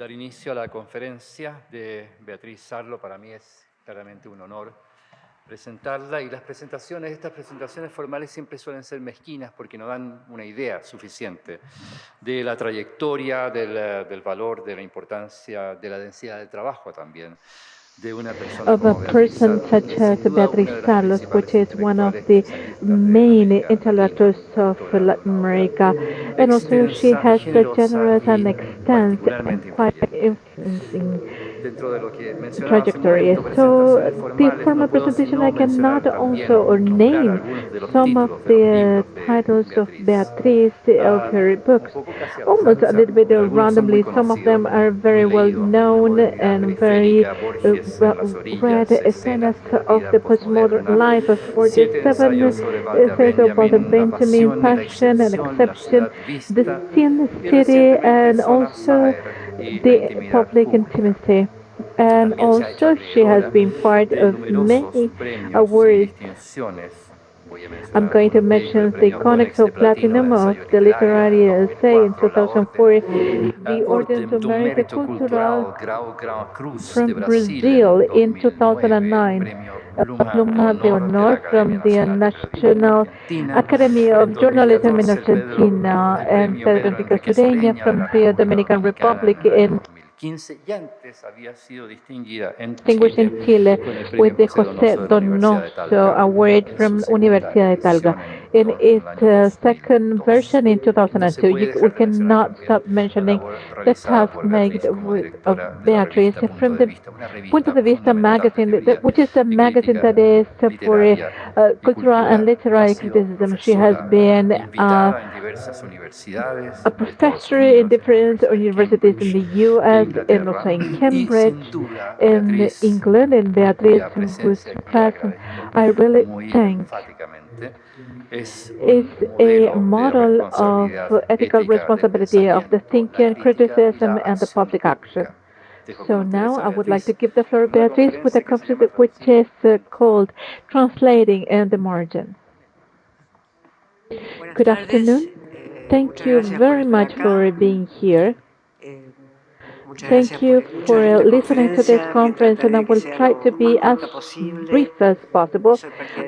dar inicio a la conferencia de Beatriz Sarlo. Para mí es claramente un honor presentarla, y estas presentaciones formales siempre suelen ser mezquinas porque no dan una idea suficiente de la trayectoria, del valor, de la importancia, de la densidad del trabajo también de una persona of a como Beatriz person Sarlo, such que es as sin duda Beatriz una de las Sarlos, which principales is one of intelectuales the ensayistas de main América Latina, intellectuals of autora Latin de una obra America, and also she extensa, has a generosa generous and y extensive and particularmente quite influyente. influencing Dentro de lo que mencionaba hace un trajectory. momento, So presentaciones the formales, no formal puedo presentation, I sino cannot mencionar también also o or nombrar name algunos de los some of títulos de los the libros de titles of Beatriz. Beatriz of her Un books. poco casi al Almost a azar, little bit pero algunos son muy randomly, some of conocidos, them are muy very well leídos: La known modernidad and very periférica, Borges en las read. orillas, Escenas Escenas de la of vida the postmodern posmoderna, life of Borges, 7 seven ensayos sobre Walter essays of Walter Benjamin, La Benjamin, pasión y la Passion and excepción, La Exception, ciudad The vista, Sin y City, recientemente and Son of also Fire y La the intimidad public pública. intimacy. And También se ha hecho also she has acreedora been part de of numerosos many premios y awards. distinciones. Voy a I'm mencionar going to algunos de ellos: el mention the Premio Conex Konex de of Platino de Platinum of Ensayo the Literario en el Literary Essay in 2004, la 2004, the Orden Ordem to do Merit Mérito Cultural Cultural Grau Cruz de from Brasil Brazil en in 2009, el 2009, Premio a Pluma de Pluma de Honor de la Honor Academia from the Nacional de Periodismo de National Argentina, Academy en of Journalism in 2014 Argentina, el and Premio Pedro Pedro Enrique Enrique Sureña Sureña de from la the República Dominican Dominicana Republic en el año in 2015, y antes había sido distinguida en distinguished Chile in Chile con el Premio with the José José Donoso de la Universidad de Donoso Talca Award en su from segunda Universidad de Talca edición en in el its año second 2002. version in No se 2002. puede dejar We de mencionar cannot también stop la mentioning labor the realizada task por made Beatriz como of directora de la Beatrice revista from Punto de the Vista, una Punto revista de Vista fundamental de magazine, teoría which is a y magazine crítica that is for literaria y cultural and cultural. Ha literary sido criticism. She has profesora been invitada en diversas universidades a de Estados professor in Unidos, en la different Universidad de universities in Cambridge the de US and also Inglaterra, in y Cambridge, sin duda in Beatriz, England, and Beatrice, cuya whose presencia aquí presence agradezco I really muy think enfáticamente, es is un a modelo de model of responsabilidad ethical ética del responsibility of the pensamiento, la thinking, crítica y la criticism, and the acción public action. pública. Dejo con So now ustedes a I would like to Beatriz give the floor to con una Beatrice with a conferencia que se llama conference which is traducido en called Translating in the Margin. Good afternoon. Thank you very much for being here. Thank you for listening to this conference, and I will try to be as brief as possible.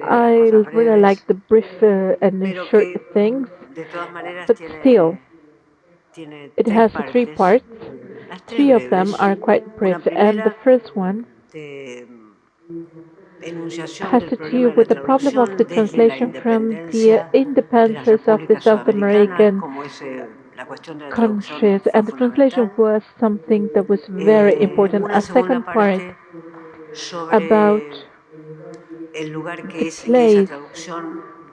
I really like the brief and short things, but still, it has three parts. Three of them are quite brief, and the first one has to do with the problem of the translation from the independence of the South American countries, and the translation was something that was very important. A second part about the place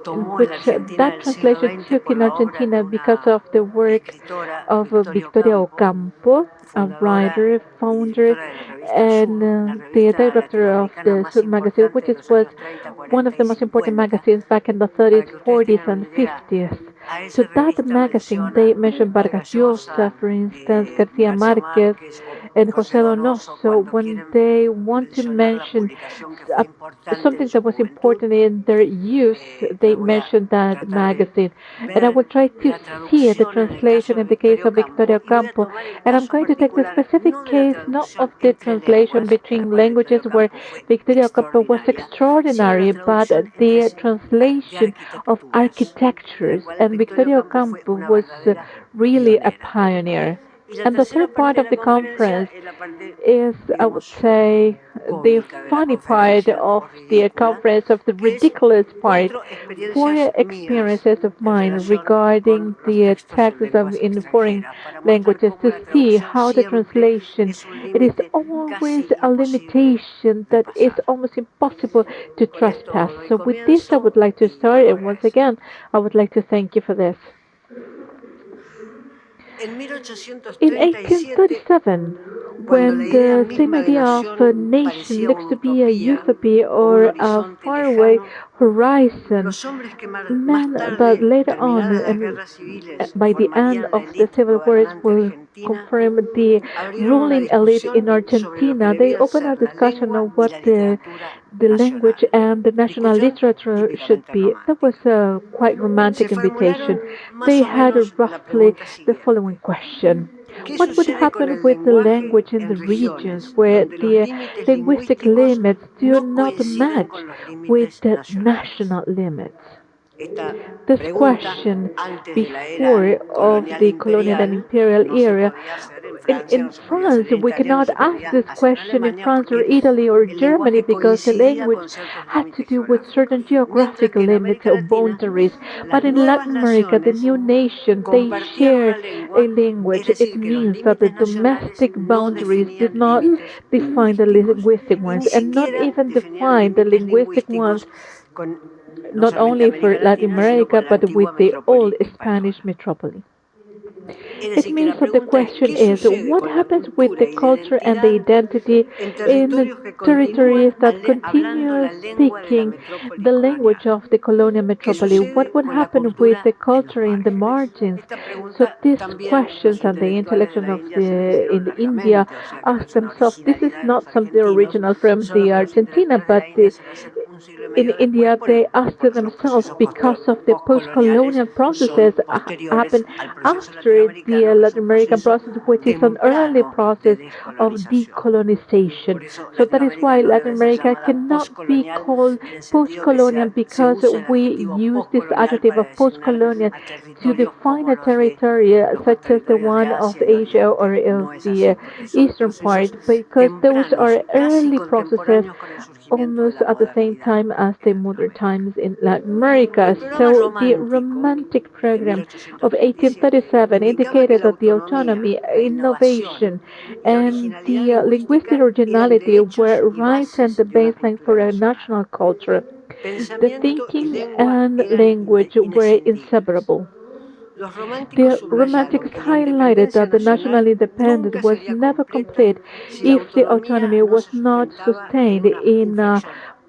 in which that translation took in Argentina because of the work of Victoria Ocampo, a writer, founder, and the director of the Sud magazine, which was one of the most important magazines back in the 30s, 40s, and 50s. To that magazine, they mentioned Vargas Llosa, for instance, Garcia Marquez, and José Donoso when they want to mention something that was important in their use. They mentioned that magazine, and I will try to see the translation in the case of Victoria Campo, and I'm going to take the specific case not of the translation between languages where Victoria Campo was extraordinary, but the translation of architectures, and Victoria Campo was really a pioneer. And the third part of the conference is, I would say, the funny part of the conference, of the ridiculous part, four experiences of mine regarding the texts of in foreign languages to see how the translation, it is always a limitation that is almost impossible to trespass. So with this, I would like to start, and once again, I would like to thank you for this. In 1837, when the same idea of a nation looks to be a utopia or a faraway horizon, men that later on, and by the end of the civil wars, will confirm the ruling elite in Argentina, they open a discussion on what the language and the national literature should be. That was a quite romantic invitation. They had roughly the following question: What would happen with the language in the regions where the linguistic limits do not match with the national limits? This question before of the colonial and imperial era. In France, we cannot ask this question in France or Italy or Germany because the language had to do with certain geographic limits or boundaries. But in Latin America, the new nation, they share a language. It means that the domestic boundaries did not define the linguistic ones and not even define the linguistic ones not only for Latin America but with the old Spanish metropole. It means that the question is what happens with the culture and the identity in territories that continue speaking the language of the colonial metropole? What would happen with the culture in the margins? So these questions and the intellectuals of the in India ask themselves. This is not something original from the Argentina, but in India, they asked themselves because of the post-colonial processes happen after the Latin American process, which is an early process of decolonization. So that is why Latin America cannot be called post-colonial because we use this adjective of post-colonial to define a territory such as the one of Asia or of the eastern part, because those are early processes almost at the same time as the modern times in Latin America. So the Romantic Program of 1837 indicated that the autonomy, innovation, and the linguistic originality were rights and the baseline for a national culture. The thinking and language were inseparable. The Romantics highlighted that the national independence was never complete if the autonomy was not sustained in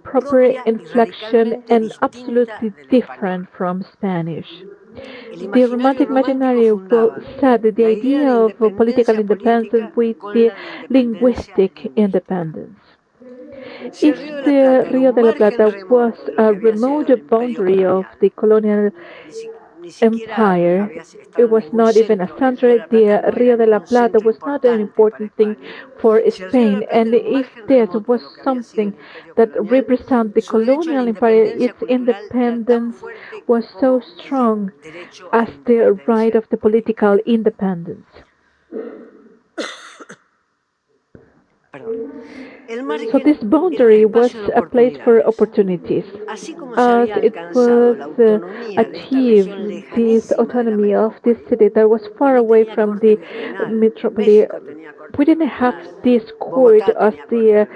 proper inflection and absolutely different from Spanish. The Romantic imaginary will set the idea of political independence with the linguistic independence. If the Rio de la Plata was a remote boundary of the colonial empire. It was not even a center. The Rio de la Plata was not an important thing for Spain. And if this was something that represented the colonial empire, its independence was so strong as the right of the political independence. So this boundary was a place for opportunities. As it was achieved, this autonomy of this city that was far away from the metropole, we didn't have this court as the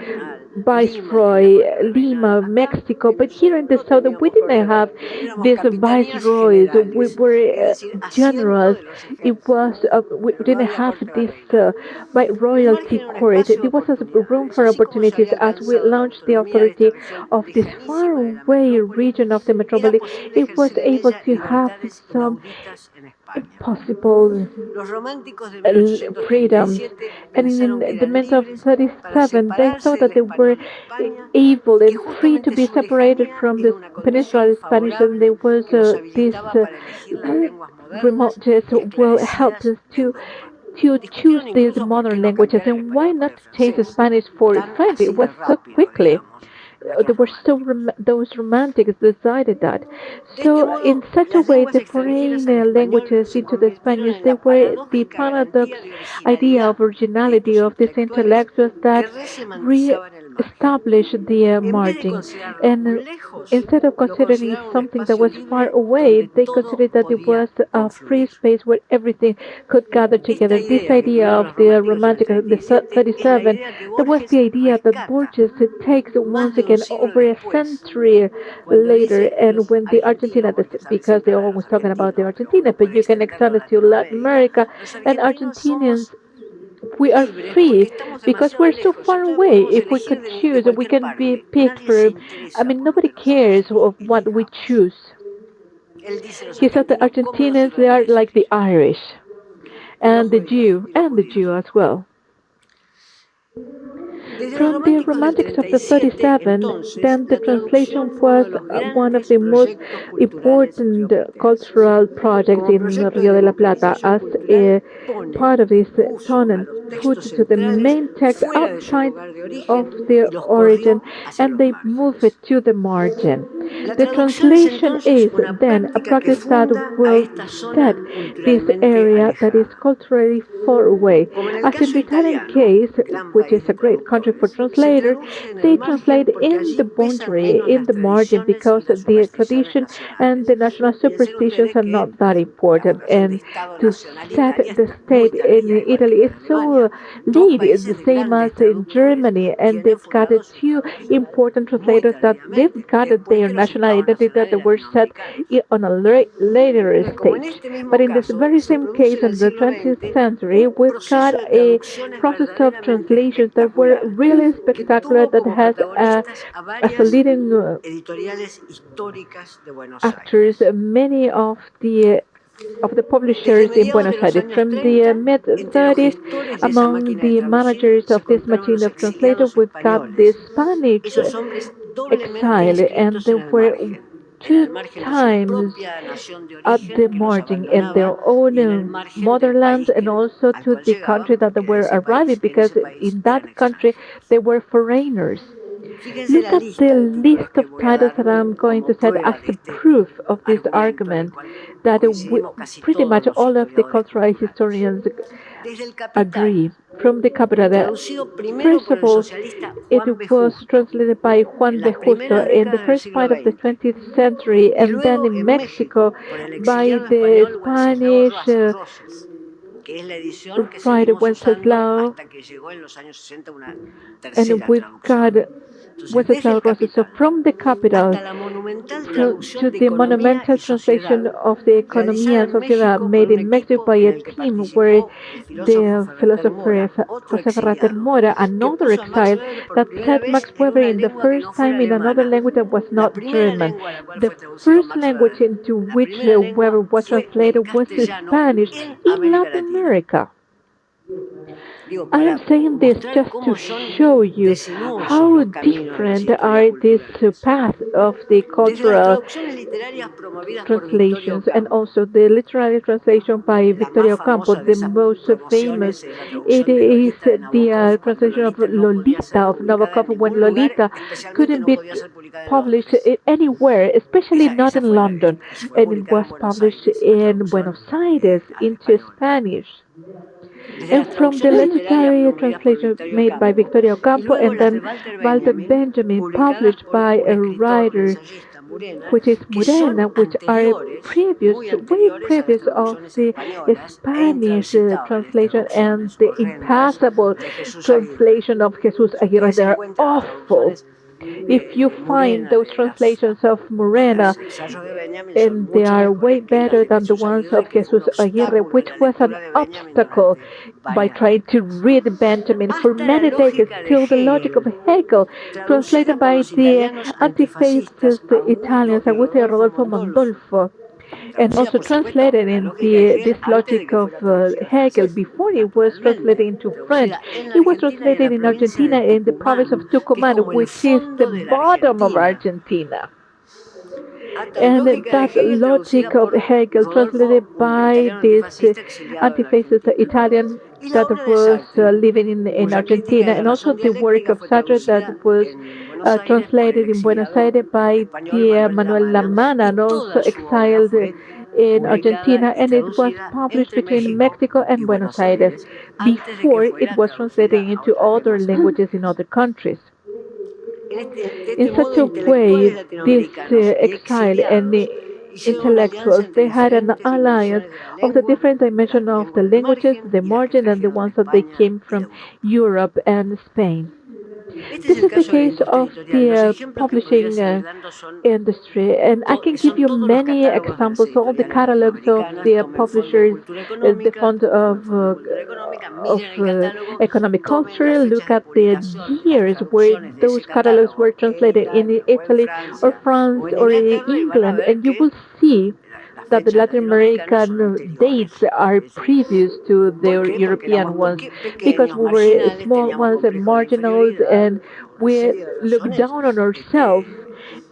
viceroy, Lima, Mexico, but here in the south we didn't have these viceroys. We were generals. It was we didn't have this royalty court. There was a room for opportunities as we launched the authority of this faraway region of the metropole. It was able to have some possible freedoms. And in the month of 37, they thought that they were able and free to be separated from the Peninsular Spanish, and there was this remoteness will help us to choose these modern languages. And why not change Spanish for French? It was so quickly. There were so those romantics decided that. So in such a way, the foreign languages into the Spanish, they were the paradox idea of originality of these intellectuals that re-established the margin. And instead of considering something that was far away, they considered that it was a free space where everything could gather together. This idea of the romantic, the 37, that was the idea that Borges takes once again over a century later. And when the Argentina, because they're always talking about the Argentina, but you can extend it to Latin America, and Argentinians, we are free because we're so far away. If we could choose, we can be picked for. I mean, nobody cares of what we choose. He said the Argentinians, they are like the Irish and the Jew as well. From the Romantics of the 37, then the translation was one of the most important cultural projects in Rio de la Plata as a part of this tone and put to the main text outside of the origin and they move it to the margin. The translation is then a practice that will set this area that is culturally far away. As in the Italian case, which is a great country for translators, they translate in the boundary, in the margin, because the tradition and the national superstitions are not that important. And to set the state in Italy is so late, it's the same as in Germany, and they've got two important translators that they've got their national identity that they were set on a later stage. But in this very same case, in the 20th century, we've got a process of translations that were really spectacular that has as a leading actors many of the publishers in Buenos Aires. From the mid 30s, among the managers of this machine of translator, we've got the Spanish exile, and there were two times at the margin in their own motherland and also to the country that they were arriving because in that country they were foreigners. Look at the list of titles that I'm going to set as a proof of this argument that pretty much all of the cultural historians agree. From the capital, first of all, it was translated by Juan de Justo in the first part of the 20th century, and then in Mexico by the Spanish writer Wenceslao, and we've got Wenceslao Rosas. So from the capital to the monumental translation of the Economía and Sociedad made in Mexico by a team where the philosopher José Ferrater Mora, another exile, that set Max Weber in the first time in another language that was not German. The first language into which Weber was translated was Spanish in Latin America. I am saying this just to show you how different are these paths of the cultural translations and also the literary translation by Victoria Ocampo, the most famous. It is the translation of Lolita of Nabokov when Lolita couldn't be published anywhere, especially not in London, and it was published in Buenos Aires into Spanish. And from the literary translation made by Victoria Ocampo and then Walter Benjamin, published by a writer which is Morena, which are previous, way previous of the Spanish translation and the impassable translation of Jesus Aguirre. They are awful. If you find those translations of Morena, and they are way better than the ones of Jesus Aguirre, which was an obstacle by trying to read Benjamin for many decades, till the logic of Hegel, translated by the anti-fascist Italians Augusto and Rodolfo Mondolfo, and also translated in this logic of Hegel before it was translated into French. It was translated in Argentina in the province of Tucumán, which is the bottom of Argentina. And that logic of Hegel translated by this anti-fascist Italian that was living in Argentina, and also the work of Sartre that was translated in Buenos Aires by Manuel Lamana, and also exiled in Argentina, and it was published between Mexico and Buenos Aires before it was translated into other languages in other countries. In such a way, this exile and the intellectuals, they had an alliance of the different dimensions of the languages, the margin, and the ones that they came from Europe and Spain. This is the case of the publishing industry, and I can give you many examples. All the catalogs of the publishers, the Fund of Economic Culture. Look at the years where those catalogs were translated in Italy or France or in England, and you will see that the Latin American dates are previous to the European ones because we were small ones and marginals and we looked down on ourselves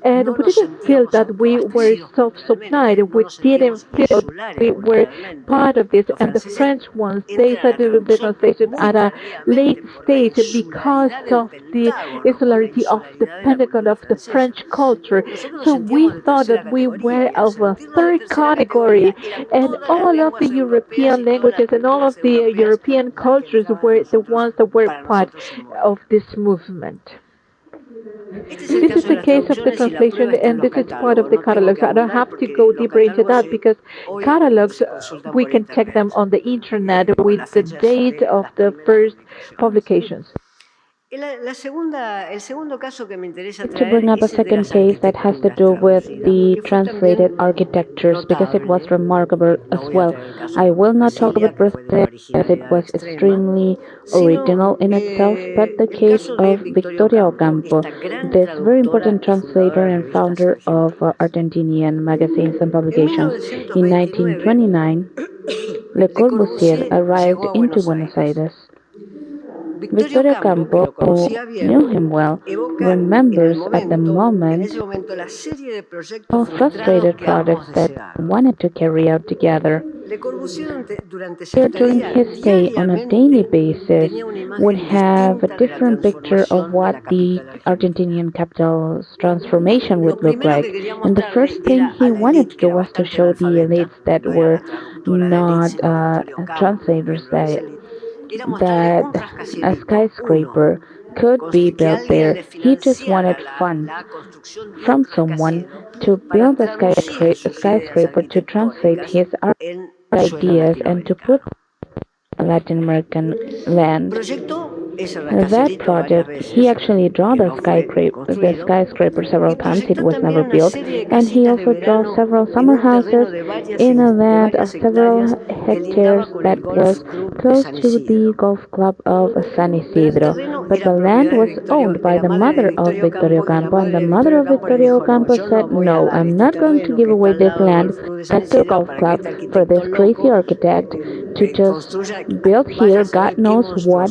and we didn't feel that we were self-supplied. We didn't feel we were part of this. And the French ones, they started to do the translation at a late stage because of the insularity of the Pentagon of the French culture. So we thought that we were of a third category, and all of the European languages and all of the European cultures were the ones that were part of this movement. This is the case of the translation, and this is part of the catalogs. I don't have to go deeper into that because catalogs, we can check them on the internet with the date of the first publications. To bring up a second case that has to do with the translated architectures because it was remarkable as well. I will not talk about Brazil as it was extremely original in itself, but the case of Victoria Ocampo, this very important translator and founder of Argentinian magazines and publications. In 1929, Le Corbusier arrived into Buenos Aires. Victoria Campo, who knew him well, remembers at the moment how frustrated projects that he wanted to carry out together. Here, during his stay on a daily basis, would have a different picture of what the Argentinian capital's transformation would look like. And the first thing he wanted to do was to show the elites that were not translators that a skyscraper could be built there. He just wanted funds from someone to build a skyscraper to translate his ideas and to put Latin American land. That project, he actually drew the skyscraper several times. It was never built, and he also drew several summer houses in a land of several hectares that was close to the golf club of San Isidro. But the land was owned by the mother of Victoria Ocampo, and the mother of Victoria Ocampo said, "No, I'm not going to give away this land at the golf club for this crazy architect to just build here, God knows what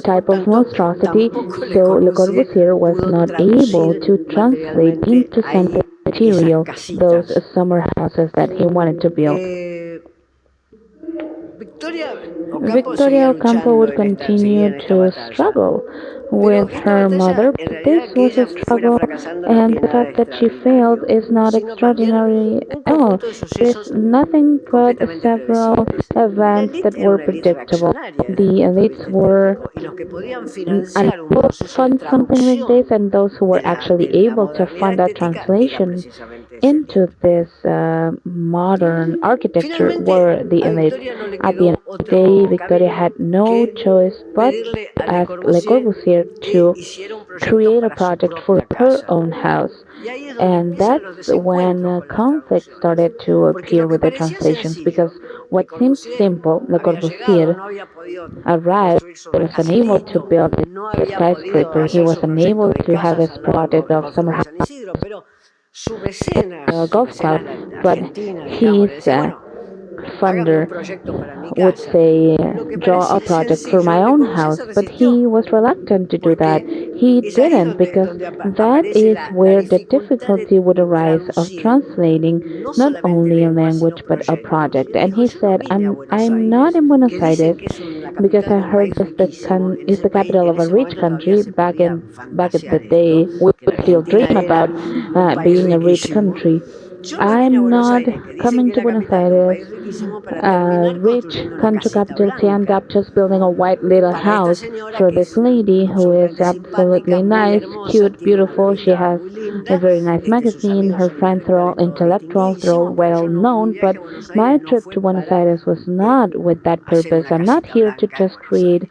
type of monstrosity." So Le Corbusier was not able to translate into some material those summer houses that he wanted to build. Victoria Ocampo would continue to struggle with her mother, but this was a struggle, and the fact that she failed is not extraordinary at all. There's nothing but several events that were predictable. The elites were unable to fund something like this, and those who were actually able to fund that translation into this modern architecture were the elites. At the end of the day, Victoria had no choice but to ask Le Corbusier to create a project for her own house. And that's when conflict started to appear with the translations, because what seemed simple, Le Corbusier arrived, was unable to build a skyscraper, he was unable to have his project of summer house golf club, but his funder would say, draw a project for my own house, but he was reluctant to do that. He didn't, because that is where the difficulty would arise of translating not only a language but a project. And he said, I'm not in Buenos Aires because I heard it's the capital of a rich country. Back in the day, we would still dream about being a rich country. I'm not coming to Buenos Aires, rich country capital, to end up just building a white little house for this lady who is absolutely nice, cute, beautiful. She has a very nice magazine. Her friends are all intellectuals, they're all well known. But my trip to Buenos Aires was not with that purpose. I'm not here to just create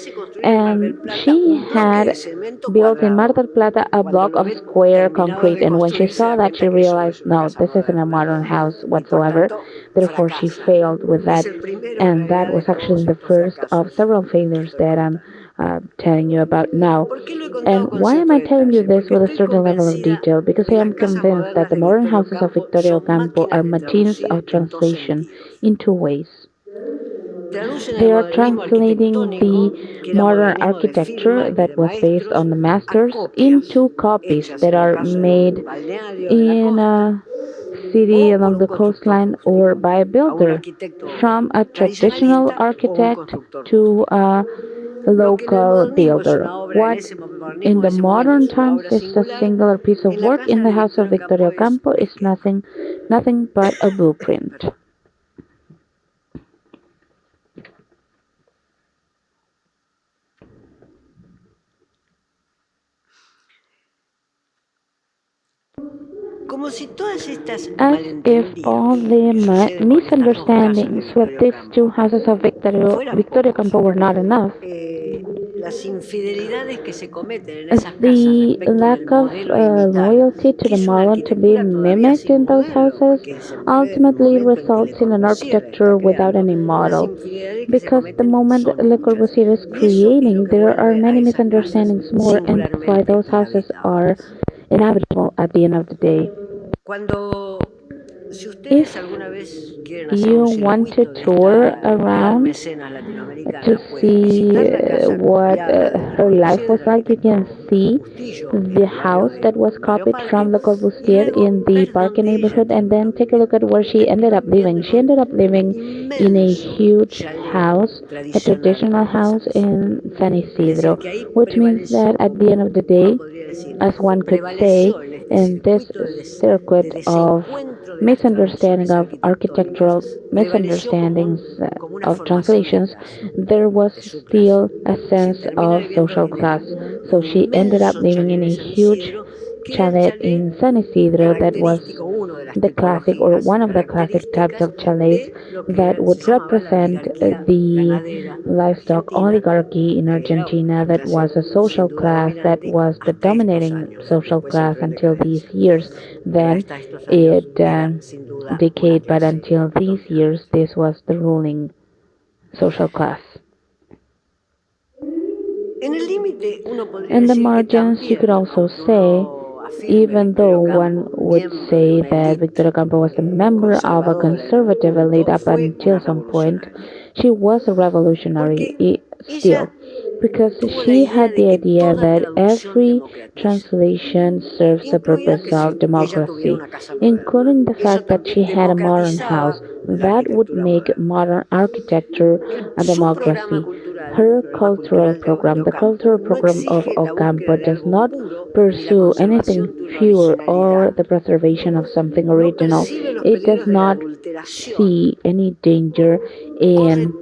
And she had built in Mar del Plata a block of square concrete. And when she saw that, she realized, no, this isn't a modern house whatsoever. Therefore, she failed with that. And that was actually the first of several failures that I'm telling you about now. And why am I telling you this with a certain level of detail? Because I am convinced that the modern houses of Victoria Ocampo are machines of translation in two ways. They are translating the modern architecture that was based on the masters into copies that are made in a city along the coastline or by a builder, from a traditional architect to a local builder. What in the modern times is a singular piece of work in the house of Victoria Campo is nothing but a blueprint. As if all the misunderstandings with these two houses of Victoria Campo were not enough, the lack of loyalty to the model to be mimicked in those houses ultimately results in an architecture without any model. Because the moment Le Corbusier is creating, there are many misunderstandings more, and that's why those houses are inevitable at the end of the day. If you want to tour around to see what her life was like, you can see the house that was copied from Le Corbusier in the Parque neighborhood, and then take a look at where she ended up living. She ended up living in a huge house, a traditional house in San Isidro, which means that at the end of the day, as one could say, in this circuit of misunderstanding of architectural misunderstandings of translations, there was still a sense of social class. So she ended up living in a huge chalet in San Isidro that was the classic or one of the classic types of chalets that would represent the livestock oligarchy in Argentina, that was a social class that was the dominating social class until these years. Then it decayed, but until these years, this was the ruling social class. In the margins, you could also say, even though one would say that Victoria Campo was a member of a conservative elite up until some point, she was a revolutionary still, because she had the idea that every translation serves the purpose of democracy, including the fact that she had a modern house that would make modern architecture a democracy. Her cultural program, the cultural program of Ocampo, does not pursue anything pure or the preservation of something original. It does not see any danger in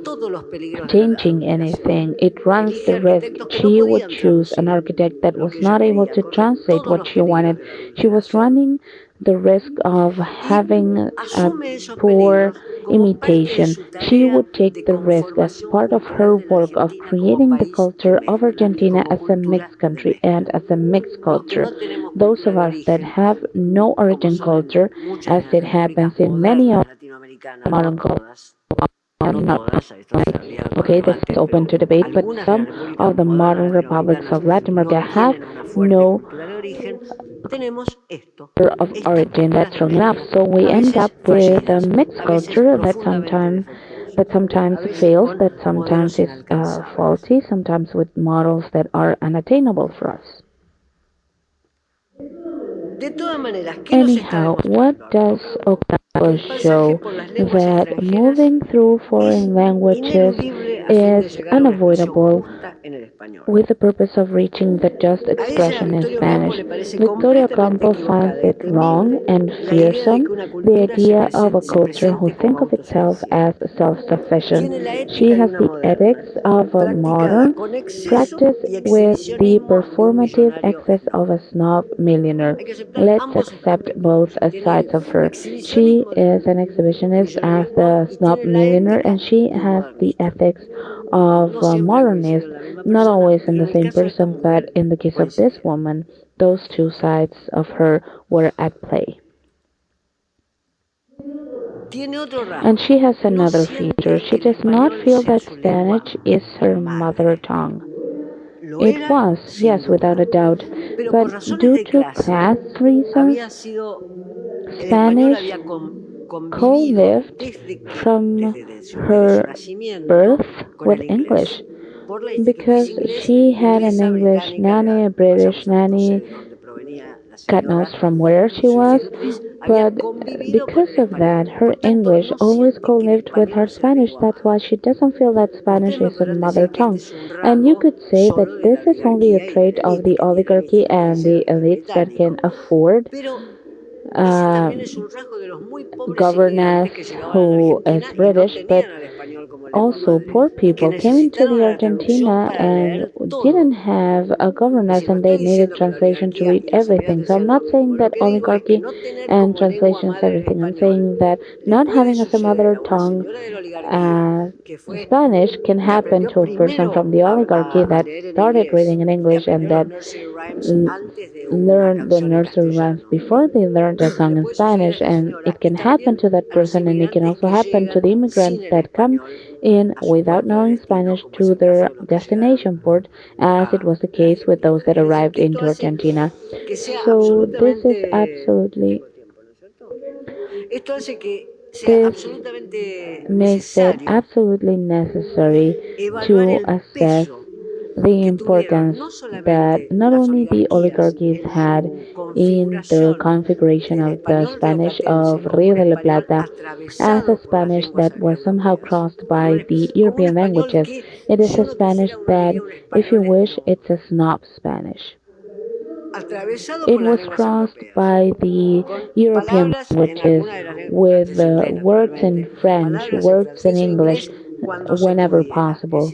changing anything. It runs the risk. She would choose an architect that was not able to translate what she wanted. She was running the risk of having a poor imitation. She would take the risk as part of her work of creating the culture of Argentina as a mixed country and as a mixed culture. Those of us that have no origin culture, as it happens in many of modern cultures, okay, this is open to debate, but some of the modern republics of Latin America have no of origin that's strong enough. So we end up with a mixed culture that sometimes fails, that sometimes is faulty, sometimes with models that are unattainable for us. Anyhow, what does Ocampo show? That moving through foreign languages is unavoidable with the purpose of reaching the just expression in Spanish. Victoria Ocampo finds it wrong and fearsome, the idea of a culture who think of itself as self-sufficient. She has the ethics of a modern practice with the performative excess of a snob millionaire. Let's accept both sides of her. She is an exhibitionist as the snob millionaire, and she has the ethics of a modernist, not always in the same person, but in the case of this woman, those two sides of her were at play. And she has another feature. She does not feel that Spanish is her mother tongue. It was, yes, without a doubt, but due to class reasons, Spanish co-lived from her birth with English because she had an English nanny, a British nanny, God knows from where she was, but because of that, her English always co-lived with her Spanish. That's why she doesn't feel that Spanish is her mother tongue. And you could say that this is only a trait of the oligarchy and the elites that can afford uh, governess who is British, but also poor people came into the Argentina and didn't have a governess and they needed translation to read everything. So I'm not saying that oligarchy and translation is everything. I'm saying that not having as a mother tongue uh, Spanish can happen to a person from the oligarchy that started reading in English and that l- learned the nursery rhymes before they learned a song in Spanish, and it can happen to that person, and it can also happen to the immigrants that come in without knowing Spanish to their destination port, as it was the case with those that arrived into Argentina. So this makes it absolutely necessary to assess the importance that not only the oligarchies had in the configuration of the Spanish of Rio de la Plata as a Spanish that was somehow crossed by the European languages. It is a Spanish that, if you wish, it's a snob Spanish. It was crossed by the European languages with words in French, words in English, whenever possible.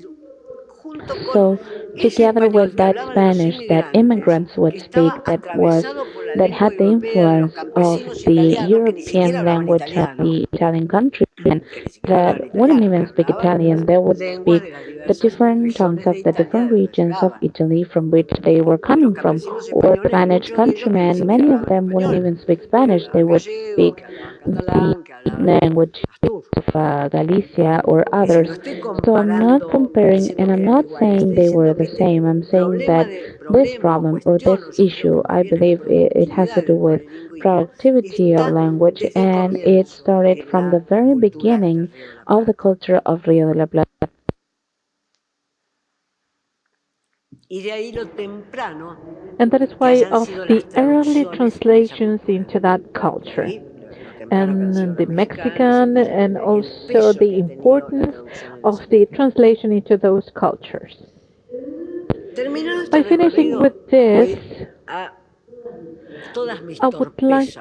So, together with that Spanish that immigrants would speak, that had the influence of the European language of the Italian country, and that wouldn't even speak Italian, they would speak the different tongues of the different regions of Italy from which they were coming from, or Spanish countrymen. Many of them wouldn't even speak Spanish; they would speak the language of Galicia or others. So I'm not comparing and I'm not saying they were the same. I'm saying that this problem or this issue, I believe it has to do with productivity of language and it started from the very beginning of the culture of Rio de la Plata. And that is why of the early translations into that culture, and the Mexican, and also the importance of the translation into those cultures. By finishing with this, I would like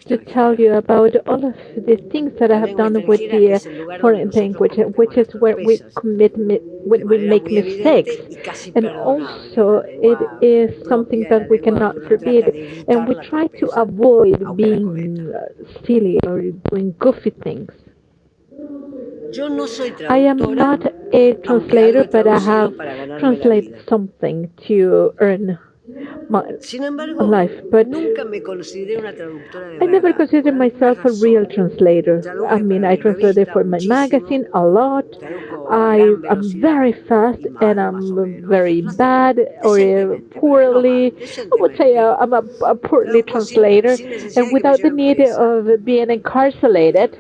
to tell you about all of the things that I have done with the foreign language, which is where we when we make mistakes, and also it is something that we cannot forbid, and we try to avoid being silly or doing goofy things. I am not a translator, but I have translated something to earn my life. But I never considered myself a real translator. I mean, I translated for my magazine a lot. I am very fast and I'm very bad or poorly. I would say I'm a poorly translator, and without the need of being incarcerated.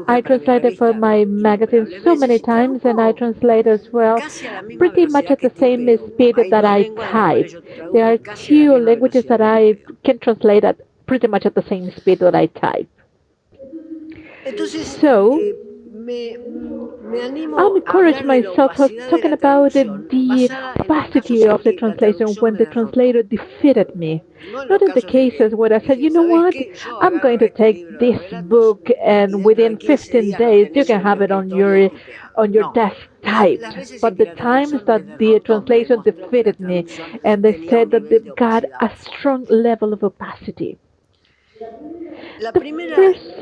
I translated for my magazine so many times, and I translate as well pretty much at the same speed that I type. There are two languages that I can translate at pretty much at the same speed that I type. So, I'm encouraging myself of talking about the opacity of the translation when the translator defeated me. Not in the cases where I said, you know what, I'm going to take this book and within 15 days you can have it on your desk typed. But the times that the translation defeated me and they said that they've got a strong level of opacity. The first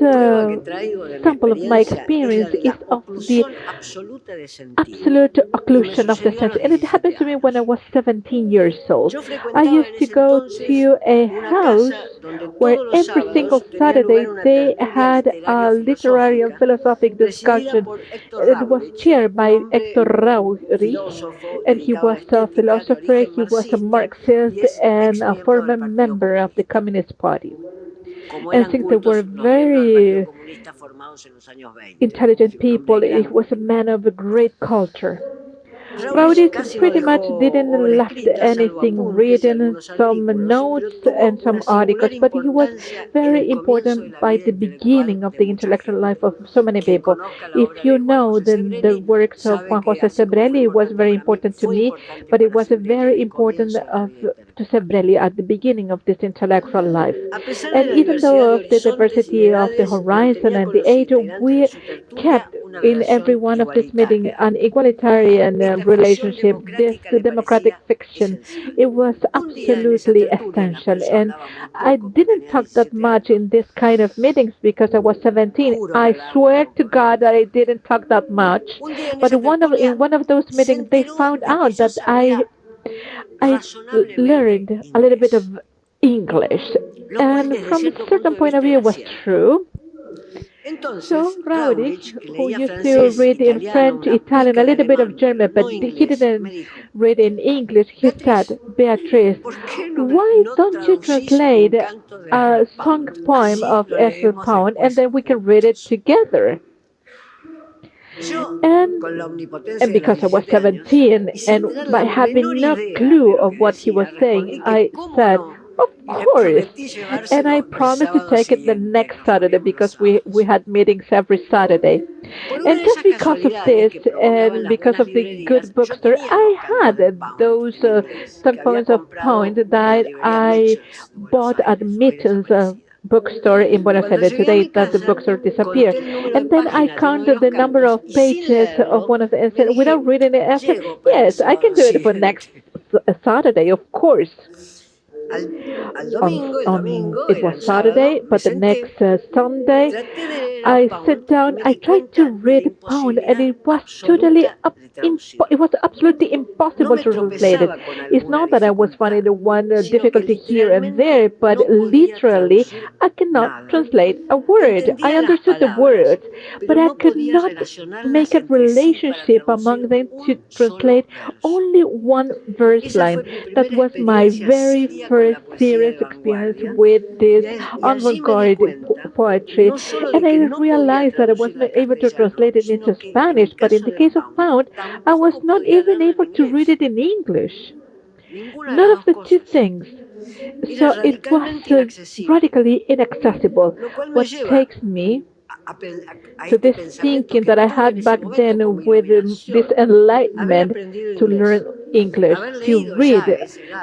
sample of my experience is of the absolute occlusion of the sense, and it happened to me when I was 17 years old. I used to go to a house where every single Saturday they had a literary and philosophic discussion. It was chaired by Hector Raurich, and he was a philosopher, he was a Marxist, and a former member of the Communist Party. And since they were very intelligent people, it was a man of a great culture. Rowdies pretty much didn't left anything written, some notes and some articles, but he was very important by the beginning of the intellectual life of so many people. If you know the works of Juan José Sebrelli, it was very important to me, but it was a very important of to Sebrelli at the beginning of this intellectual life. And even though of the diversity of the horizon and the age, we kept in every one of this meeting an egalitarian relationship, this democratic fiction. It was absolutely essential. And I didn't talk that much in this kind of meetings because I was 17. I swear to God that I didn't talk that much. But in one of those meetings, they found out that I learned a little bit of English. And from a certain point of view, it was true. So Raudic, who used to read in French, Italian, a little bit of German, but he didn't read in English, he said, Beatriz, why don't you translate a song poem of Ethel Pound and then we can read it together? And, and because I was 17 and by having no clue of what he was saying, I said, of course. And I promised to take it the next Saturday because we had meetings every Saturday. And just because of this and because of the good bookstore, I had those stock points of points that I bought at Mitchell's bookstore in Buenos Aires. Today that the bookstore disappeared. And then I counted the number of pages of one of the, and said, without reading it, I said, yes, I can do it for next Saturday, of course. It was Saturday, but the next Sunday, I sat down. I tried to read Pound, and it was totally it was absolutely impossible to translate it. It's not that I was finding the one difficulty here and there, but literally, I cannot translate a word. I understood the words, but I could not make a relationship among them to translate only one verse line. That was my very first serious experience with this avant-garde poetry, and I realized that I was not able to translate it into Spanish, but in the case of Pound, I was not even able to read it in English. None of the two things. So it was radically inaccessible, what takes me to this thinking that I had back then with this enlightenment to learn English, to read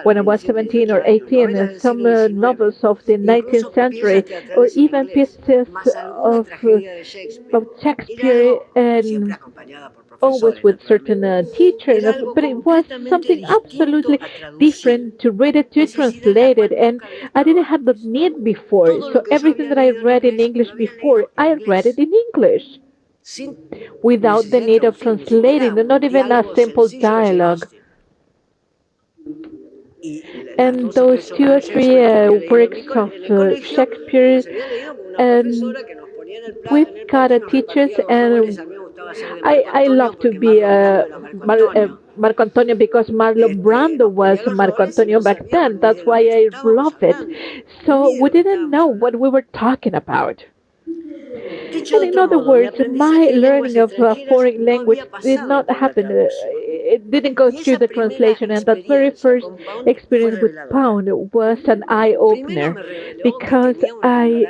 when I was 17 or 18 some novels of the 19th century or even pieces of Shakespeare and always with certain teachers, but it was something absolutely different to read it, to translate it, and I didn't have the need before. So everything that I read in English before, I read it in English without the need of translating, not even a simple dialogue. And those two or three works of Shakespeare, and we've got teachers, and I love to be Marco Antonio because Marlon Brando was Marco Antonio back then. That's why I love it. So we didn't know what we were talking about. And in other words, my learning of a foreign language did not happen. It didn't go through the translation, and that very first experience with Pound was an eye opener because I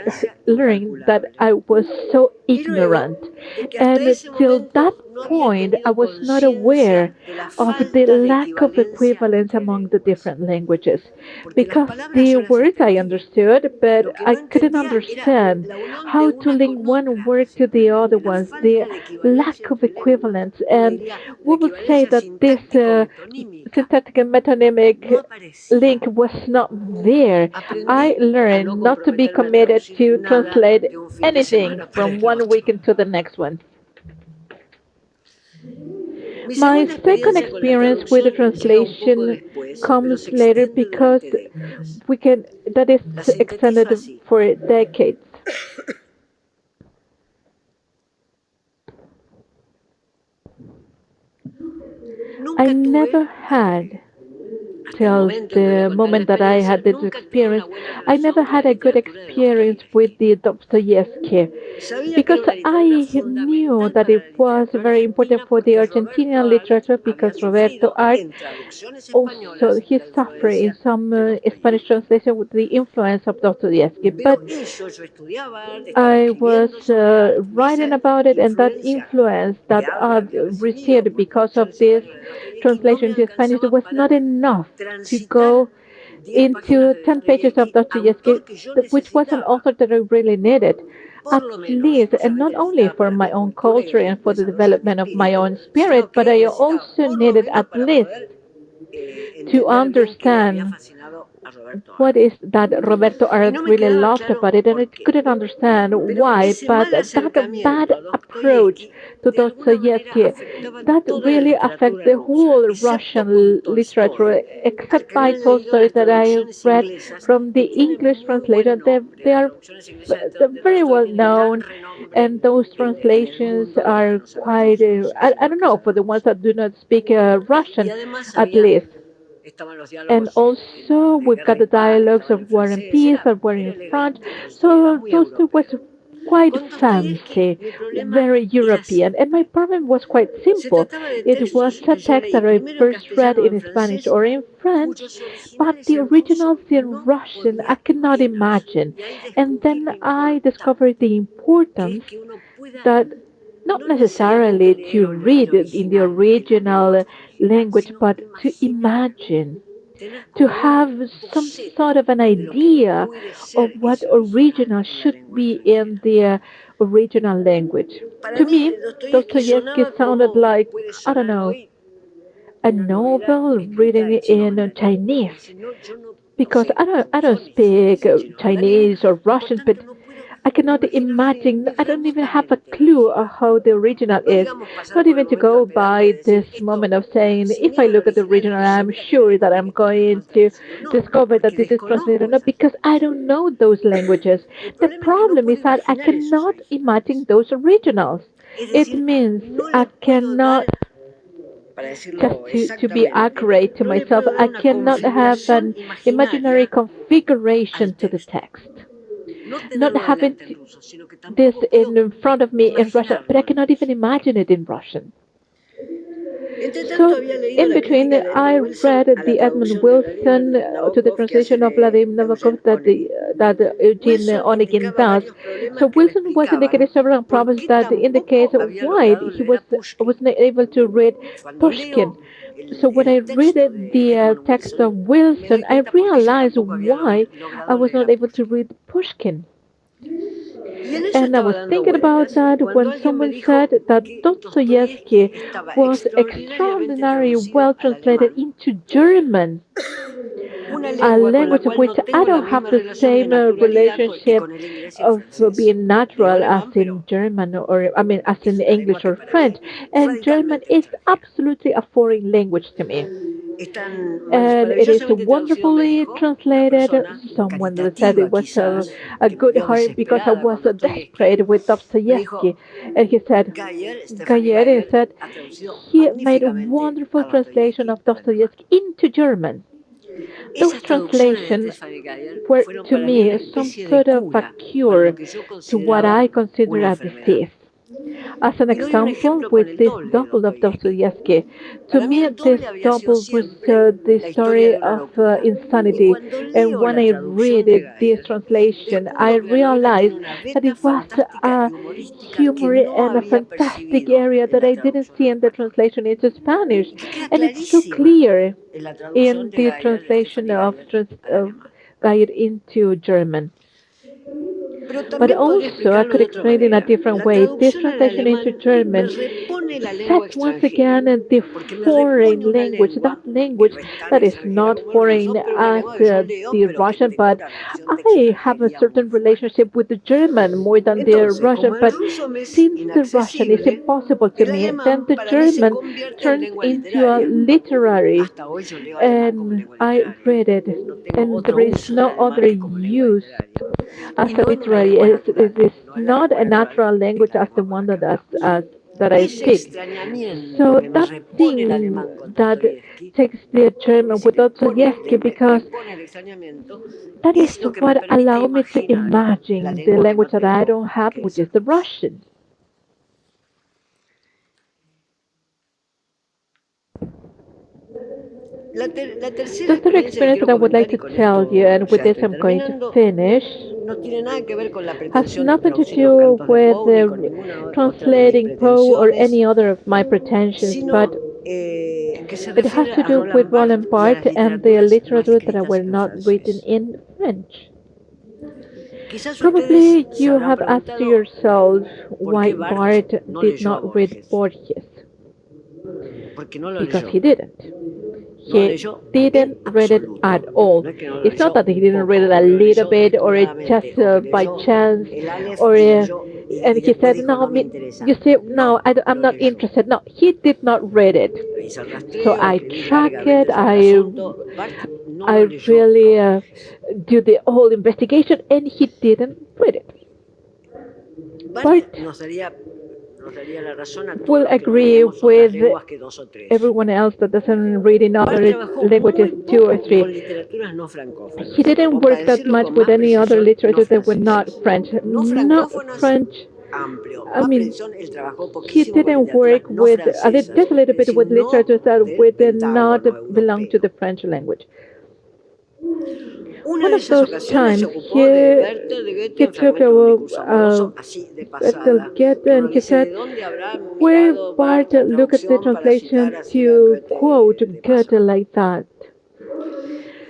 learned that I was so ignorant, and till that point, I was not aware of the lack of equivalence among the different languages because the words I understood, but I couldn't understand how to link one word to the other ones, the lack of equivalence. And we would say that this synthetic and metonymic link was not there. I learned not to be committed to translate anything from one week into the next one. My second experience with the translation comes later because we can that is extended for decades. I never had till the moment that I had this experience, I never had a good experience with the Dostoevsky because I knew that it was very important for the Argentinian literature because Roberto Art also he suffered in some Spanish translation with the influence of Dostoevsky. But I was writing about it, and that influence that I received because of this translation to Spanish was not enough to go into 10 pages of Dostoevsky, which was an author that I really needed. At least, and not only for my own culture and for the development of my own spirit, but I also needed at least to understand what is that Roberto Art really loved about it, and I couldn't understand why. But that bad approach to Dostoevsky that really affects the whole Russian literature, except by Tolstoy that I read from the English translation. They're very well known, and those translations are quite. I don't know for the ones that do not speak Russian, at least. And also, we've got the dialogues of War and Peace, of War in France. So those two was quite fancy, very European. And my problem was quite simple. It was a text that I first read in Spanish or in French, but the originals in Russian I cannot imagine. And then I discovered the importance that not necessarily to read it in the original language, but to imagine, to have some sort of an idea of what original should be in the original language. To me, Dostoevsky sounded like, I don't know, a novel written in Chinese because I don't speak Chinese or Russian, but I cannot imagine. I don't even have a clue of how the original is. Not even to go by this moment of saying, if I look at the original, I'm sure that I'm going to discover that this is translated or not because I don't know those languages. The problem is that I cannot imagine those originals. It means I cannot just to be accurate to myself, I cannot have an imaginary configuration to the text. Not having this in front of me in Russian, but I cannot even imagine it in Russian. So, in between, I read the Edmund Wilson to the translation of Vladimir Nabokov that Eugene Onegin does. So Wilson was indicating several problems that in the case of White, he wasn't able to read Pushkin. So when I read the text of Wilson, I realized why I was not able to read Pushkin. And I was thinking about that when someone said that Dostoevsky was extraordinarily well translated into German, a language of which I don't have the same relationship of being natural as in German or, I mean, as in English or French. And German is absolutely a foreign language to me. And it is wonderfully translated. Someone said it was a good heart because I was desperate with Dostoevsky. And he said, Gayer said, he made a wonderful translation of Dostoevsky into German. Those translations were to me some sort of a cure to what I consider a disease. As an example, with this double of Dostoevsky, to me this double was the story of insanity. And when I read this translation, I realized that it was a humor and a fantastic area that I didn't see in the translation into Spanish. And it's so clear in the translation of Guide into German. But also, I could explain it in a different way. This translation into German sets once again the foreign language, that language that is not foreign as the Russian, but I have a certain relationship with the German more than the Russian. But since the Russian is impossible to me, then the German turns into a literary, and I read it, and there is no other use as a literary. It is not a natural language as the one that that I ese speak. extrañamiento So que nos that repone el thing alemán con that Dostoyevsky, takes the German with Dostoevsky, because repone el extrañamiento, that is es lo que me what permite allowed me to imaginar la imagine the lengua que no language that I tengo, don't have, que which es is el the ruso. Russian. La tercera The third experiencia que experience quiero that I would like comentar, y to con tell you, esto and with ya this estoy I'm going to terminando, finish, no tiene nada que ver con la has pretensión de nothing to traducir los do cantos de with Poe ni con ninguna otra de mis translating Poe or pretensiones, any other of my pretensions, but sino que se it has refiere to a do with Roland Roland Barthes y a las Barthes and the literaturas no literature that escritas were en not written francés. in French. Quizás ustedes Probably se you habrán have asked preguntado yourself por why qué Barthes Barthes no did leyó a not read Borges, Borges. porque no lo Because leyó. he didn't. No lo He leyó en didn't read it at absoluto. all. No es que no lo It's not leyó that he didn't poco, read it o a que lo little leyó bit or it descuidadamente, just o que by leyó chance, el Aleph or y leyó and y he después said, dijo "No, no me you interesa. see, no, No, I'm lo not leyó. interested." No, he did not read it. Hice el So rastreo, I escribí track it. largamente sobre el asunto. Barthes no I lo leyó a really Borges. do the whole investigation, and he didn't read it. Barthes Bart nos daría la razón a todos will los que no agree leemos otras with lenguas que dos o tres. everyone else that doesn't read in Barthes other trabajó languages muy 2 or poco 3. con literaturas no He francófonas, didn't o para work that decirlo much con with más any other precisión, no literature that were not francesas. French. No Not francófonas, French. amplio. I Más mean, precisión, él trabajó he poquísimo con didn't literaturas work no with, francesas, just a little es bit decir, with no literatures that del would not Pentágono belong to europeo. the French language. Una One de of esas those ocasiones se times, ocupó de Werther de Goethe, he un took fragmento de un discurso amoroso, así de pasada, Goethe que uno and he dice, said, ¿de dónde habrá where mirado Bart Barthes la look at the traducción para translation citar así a to quote Goethe de Goethe paso? like that?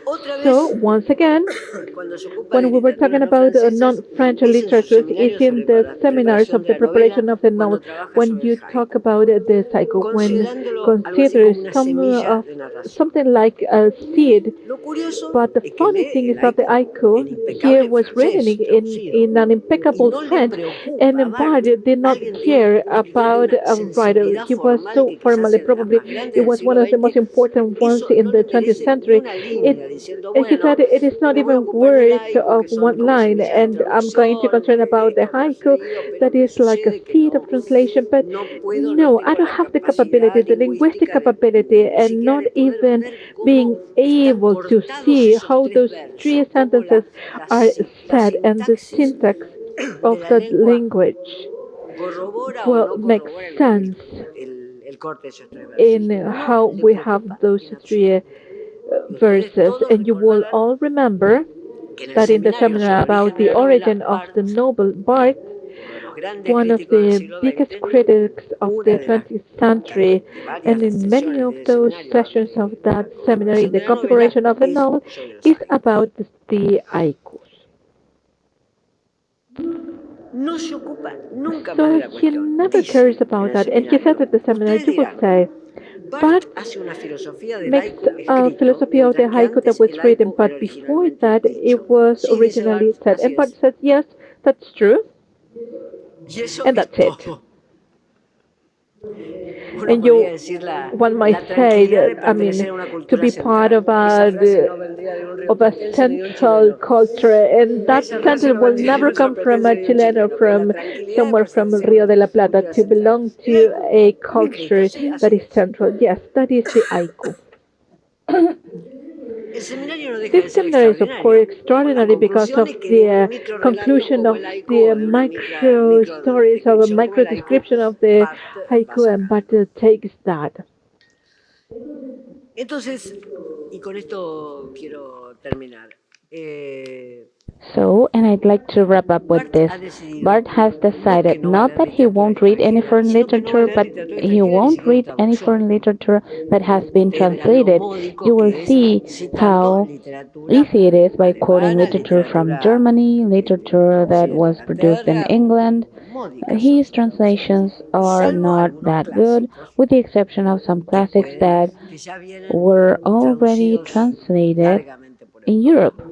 Otra So, vez, once again, cuando se ocupa de when we were literaturas talking no about francesas, non-French es en sus literatures, is seminarios in sobre the la seminars preparación of de the la novela, preparation of the cuando novel, trabaja when sobre el you talk haiku, about the cycle, when considerándolo algo así consider como una some semilla of de narración. something like a seed. Lo curioso But the es que funny lee thing is el that the haiku en haiku here impecable was written francés traducido in an y impeccable no le French, preocupa a and Bart Barthes. did not Alguien tiene care un escritor de about una a writer. sensibilidad He was formal so que quizás formally, es de las probably más grandes it del was one siglo of the most XX. important ones Eso in no the le 20th merece ni century. una línea diciendo, And he said bueno, it is not me voy a even ocupar del words haiku of que son one como line, semillas de and I'm going to traducción, concern about the esto me has haiku leído, pero that me is like a sucede que seed of no, translation. But no puedo, no no, I tengo don't la have the capability, capacidad the linguistic lingüística de capability, ni and siquiera not de poder even ver cómo being están able to cortados see esos how tres those three versos, cómo sentences are la said and the sintaxis syntax de of la that lengua language corrobora o will no make corrobora sense el corte de esos tres versos. in No how le we have preocupa those en three absoluto. Y ustedes verses. todos And you will recordarán all remember que en el that in the seminario seminar sobre el about origen de the la novela, origin of the Barthes, novel Bart, uno de los grandes one of críticos del the siglo biggest XX, critics of una the de las 20th century, de varias and in many sesiones of del those seminario sessions of de that la seminar in configuración the de la novela configuration of the es novel, sobre los is haikus. about the haikus. No se ocupa nunca más So de la he cuestión. never Dice cares en about el that. And he says seminario, at the seminar, ustedes you will dirán, say, but Barthes hace una filosofía del makes haiku a escrito, philosophy of the mientras que haiku that antes was el written, haiku era but before originalmente that it dicho. was Sí, dice originally Barthes, said. así And Bart es. said, yes, that's true, Y eso and es that's it. todo. Uno And podría you, decir one might la say tranquilidad that, de I mean, pertenecer a una to cultura be part central. of Esa frase no vendría de un of a rioplatense ni de un central chileno. culture, and that Esa frase sentence no will vendría de never un come from a rioplatense ni de un Chilean or chileno, que es la from tranquilidad de somewhere from pertenecer a Rio una de la Plata cultura to central. belong El to haiku a fue escrito, culture sí, that así is es. central. Yes, that is the haiku. El seminario no deja This de ser seminar is, of course, extraordinario por las extraordinary because of conclusiones que de un the micro relato conclusion como of el haiku the o de una micro micro stories of a descripción como micro el haiku description of the va haiku, and but sacando. takes that. Entonces, y con esto quiero terminar. So, and I'd like to wrap up with Bart this. ha decidido Bart has no que decided no va a not leer that he literatura won't read any extranjera, foreign sino que no va a literature, leer but literatura he extranjera ni won't siquiera en read any foreign traducción. literature that has been Ustedes verán lo translated. módico You will que es see citando how literatura easy it is by quoting alemana, literature from literatura Germany, literature that traducida de was produced in Inglaterra. England. Módicas son His sus traducciones, translations are salvo not algunos that good, clásicos with the exception of some que classics that ya vienen were already traducidos translated largamente por in Europa. Europe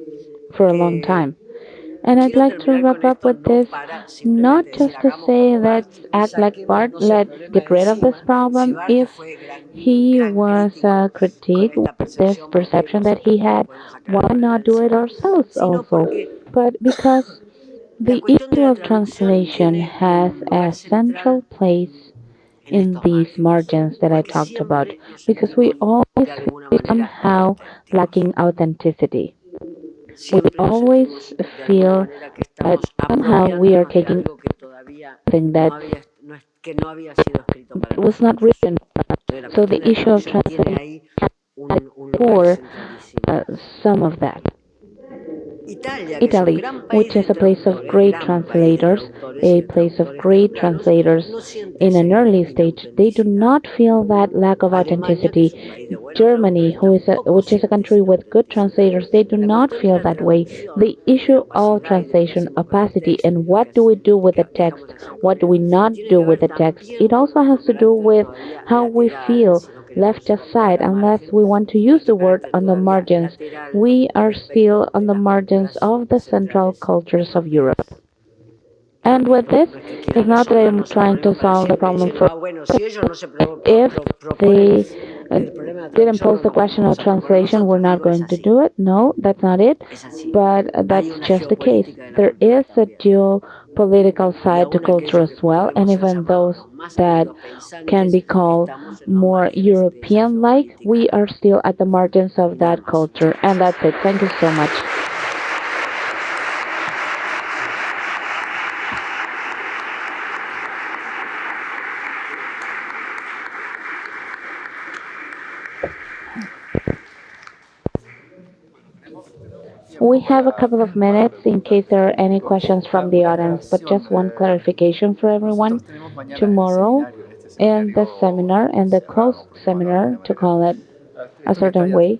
for a long time. And I'd Quiero like to terminar wrap con up esto with no this, para simplemente not decir just to hagamos say como Bart let's y act like Bart, saquémonos el let's problema get de rid of this encima. Si problem. Bart If fue he gran was crítico con critiqued esta with this percepción, ¿por qué perception that he nosotros no lo had, podemos sacar why ahora de not do it encima? ourselves Sino also? porque But because la the cuestión de issue la of traducción translation tiene has un a lugar central central place in these margins that I talked about, because we always feel somehow lacking authenticity. We always feel that somehow we are taking something that was not written. So the issue of translation for some of that. Italy, which is a place of great translators, a place of great translators in an early stage, they do not feel that lack of authenticity. Germany, which is a country with good translators, they do not feel that way. The issue of translation opacity and what do we do with the text, what do we not do with the text, it also has to do with how we feel left aside unless we want to use the word on the margins. We are still on the margins of the central cultures of Europe. And with this, it's not that I'm trying to solve the problem for if they didn't pose the question of translation, we're not going to do it. No, that's not it. But that's just the case. There is a geopolitical side to culture as well, and even those that can be called more European like, we are still at the margins of that culture. And that's it. Thank you so much. We have a couple of minutes in case there are any questions from the audience, but just one clarification for everyone. Tomorrow, in the seminar, in the closed seminar, to call it a certain way,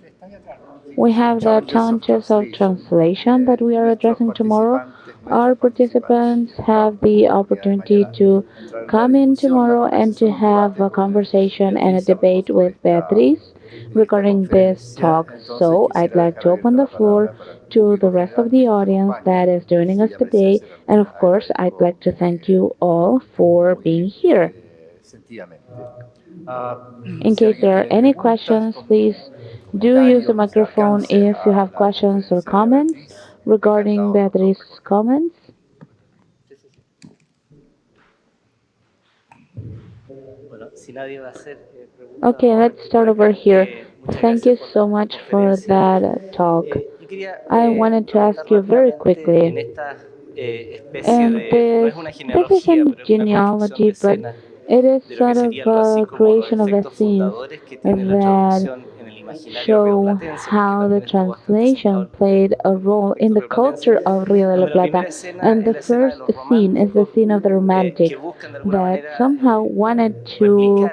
we have the challenges of translation that we are addressing tomorrow. Our participants have the opportunity to come in tomorrow and to have a conversation and a debate with Beatriz regarding this talk. So I'd like to open the floor to the rest of the audience that is joining us today. And of course, I'd like to thank you all for being here. In case there are any questions, please do use the microphone if you have questions or comments regarding Beatriz's comments. Okay, let's start over here. Thank you so much for that talk. I wanted to ask you very quickly, and this isn't genealogy, but it is sort of a creation of the scenes that show how the translation played a role in the culture of Rio de la Plata. And the first scene is the scene of the romantics that somehow wanted to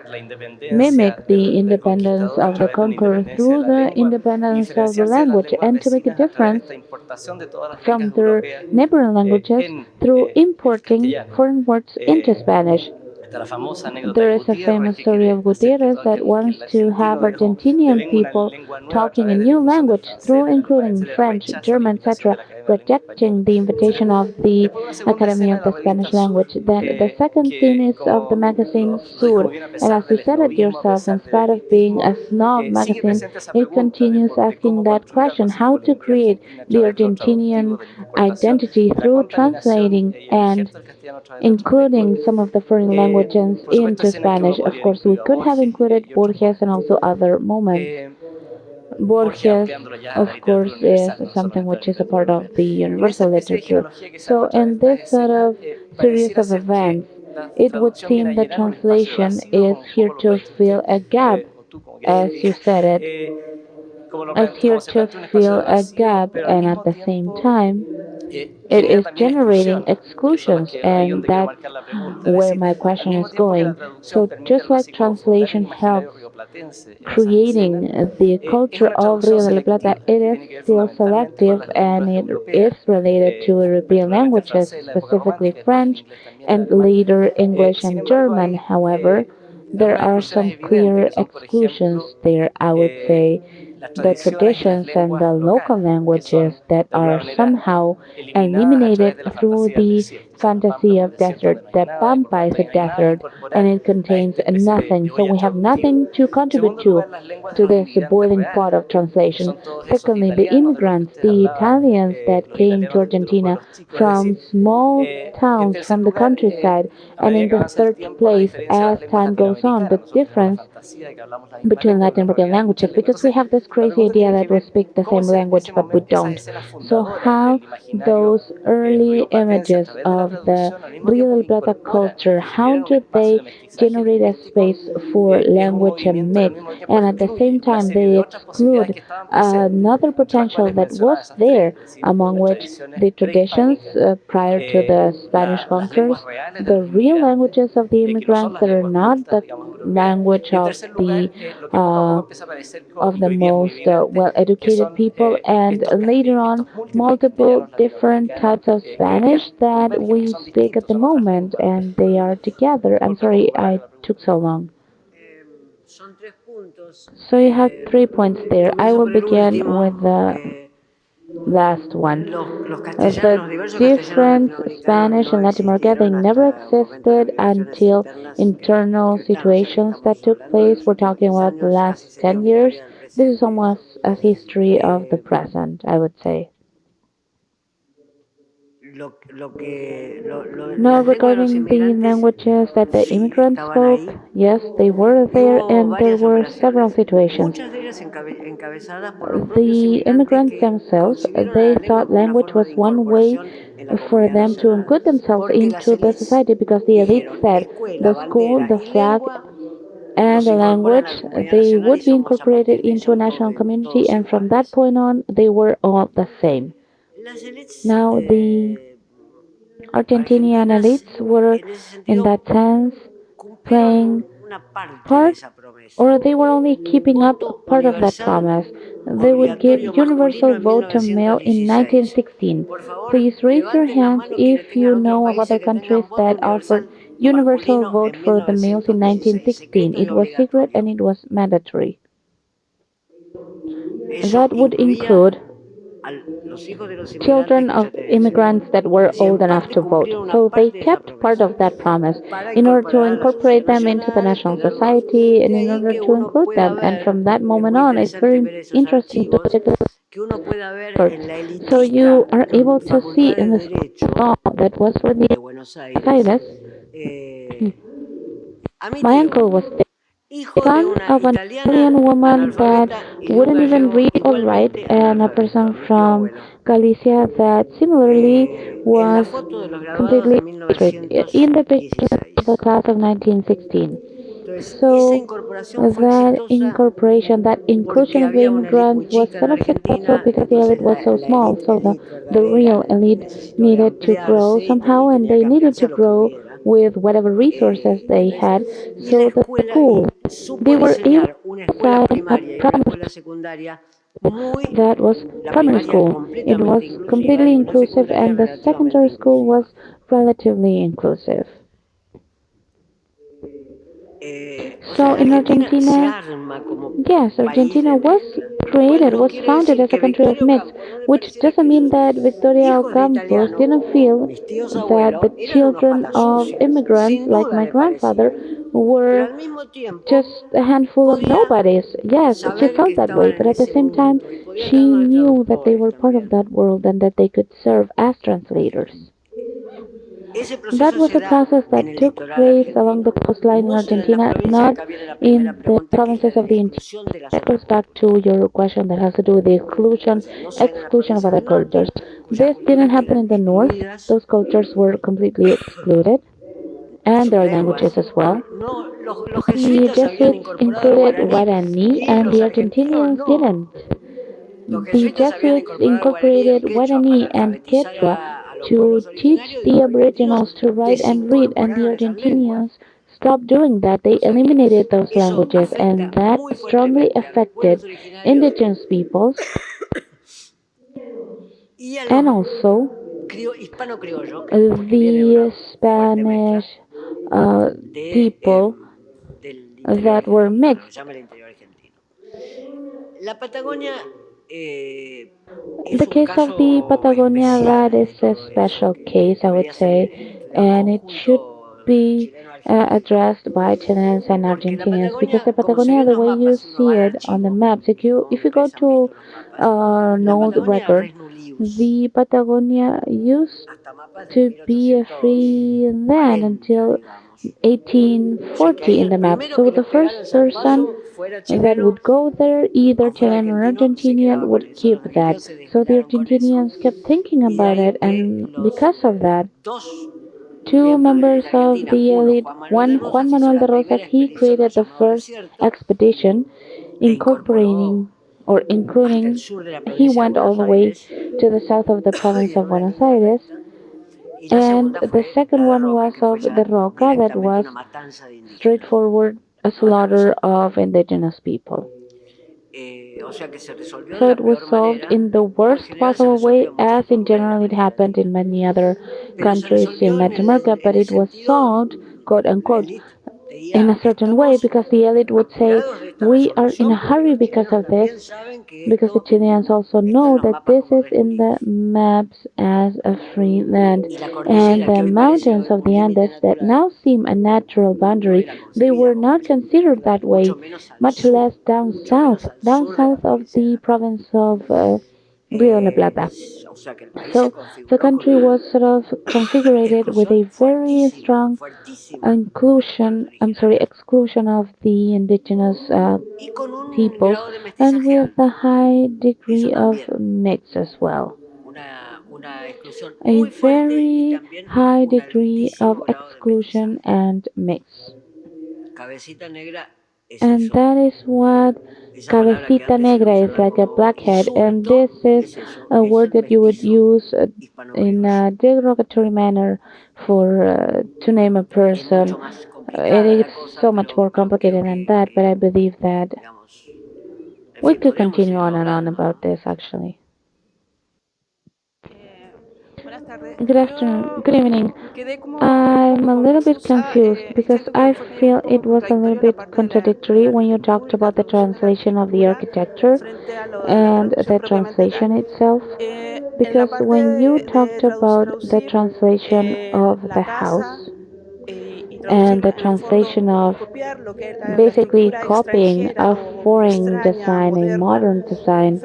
mimic the independence of the conqueror through the independence of the language and to make a difference from their neighboring languages through importing foreign words into Spanish. There is a famous story of Gutierrez that wants to have Argentinian people talking a new language through including French, German, etc., rejecting the invitation of the Academy of the Spanish Language. Then the second scene is of the magazine Sur, and as you said it yourself, in spite of being a snob magazine, it continues asking that question, how to create the Argentinian identity through translating and including some of the foreign languages into Spanish. Of course, we could have included Borges and also other moments. Borges, of course, is something which is a part of the universal literature. So, in this sort of series of events, it would seem that translation is here to fill a gap, as you said it, is here to fill a gap, and at the same time, it is generating exclusions, and that's where my question is going. So, just like translation helps creating the culture of Rio de la Plata, it is still selective and it is related to European languages, specifically French and later English and German. However, there are some clear exclusions there, I would say. The traditions and the local languages that are somehow eliminated through the fantasy of desert. The Pampa is a desert and it contains nothing, so we have nothing to contribute to this boiling pot of translation. Secondly, the immigrants, the Italians that came to Argentina from small towns from the countryside, and in the third place, as time goes on, the difference between Latin American languages because we have this crazy idea that we speak the same language but we don't. So how those early images of the Rio del Plata culture, how do they generate a space for language and myth and at the same time they exclude another potential that was there among which the traditions prior to the Spanish conquerors, the real languages of the immigrants that are not the language uh, of the most well-educated people, and later on, multiple different types of Spanish that we speak at the moment, and they are together. I'm sorry I took so long. So you have 3 points there. I will begin with the last one. The difference Spanish and Latin America, they never existed until internal situations that took place. We're talking about the last 10 years. This is almost a history of the present, I would say. Now, regarding the languages that the immigrants spoke, yes, they were there and there were several situations. The immigrants themselves, they thought language was one way for them to include themselves into the society because the elite said the school, the flag, and the language, they would be incorporated into a national community, and from that point on, they were all the same. Now, the Argentinian elites were, in that sense, playing part, or they were only keeping up part of that promise. They would give universal vote to male in 1916. Please raise your hands if you know of other countries that offered universal vote for the males in 1916. It was secret and it was mandatory. That would include children of immigrants that were old enough to vote. So they kept part of that promise in order to incorporate them into the national society and in order to include them. And from that moment on, it's very interesting to check the records. So you are able to see in the law that was for the Aires, my uncle was son of an Italian woman that wouldn't even read or write, and a person from Galicia that similarly was completely illiterate in the beginning of the class of 1916. So that incorporation, that inclusion of the immigrants was kind of successful because the elite was so small. So the real elite needed to grow somehow, and they needed to grow with whatever resources they had. So the school, they were able to design a primary that was primary school. It was completely inclusive, and the secondary school was relatively inclusive. So in Argentina, yes, Argentina was created, was founded as a country of myths, which doesn't mean that Victoria Campos didn't feel that the children of immigrants, like my grandfather, were just a handful of nobodies. Yes, she felt that way, but at the same time, she knew that they were part of that world and that they could serve as translators. That was a process that took place along the coastline in Argentina, not in the provinces of the interior. That goes back to your question that has to do with the exclusion of other cultures. This didn't happen in the north. Those cultures were completely excluded, and their languages as well. The Jesuits included Guarani, and the Argentinians didn't. The Jesuits incorporated Guarani and Quechua to teach the Aboriginals to write and read, and the Argentinians stopped doing that. They eliminated those languages, and that strongly affected indigenous peoples and also the Spanish people that were mixed. The case of the Patagonia, that is a special case, I would say, and it should be addressed by Chileans and Argentinians because the Patagonia, the way you see it on the maps, if you go to an old record, the Patagonia used to be a free land until 1840 in the map. So the first person that would go there, either Chilean or Argentinian, would keep that. So the Argentinians kept thinking about it, and because of that, two members of the elite, one Juan Manuel de Rosas, he created the first expedition incorporating or including, he went all the way to the south of the province of Buenos Aires, and the second one was of the Roca, that was straightforward a slaughter of indigenous people. So it was solved in the worst possible way, as in general it happened in many other countries in Latin America, but it was solved, quote unquote, in a certain way because the elite would say, we are in a hurry because of this, because the Chileans also know that this is in the maps as a free land. And the mountains of the Andes that now seem a natural boundary, they were not considered that way, much less down south of the province of Rio de la Plata. So the country was sort of configured with a very strong exclusion of the indigenous peoples, and with a high degree of mix as well. A very high degree of exclusion and mix. And that is what cabecita negra is, like a blackhead, and this is a word that you would use in a derogatory manner for to name a person. It is so much more complicated than that, but I believe that we could continue on and on about this actually. Good afternoon, good evening. I'm a little bit confused because I feel it was a little bit contradictory when you talked about the translation of the architecture and the translation itself. Because when you talked about the translation of the house and the translation of basically copying a foreign design, a modern design,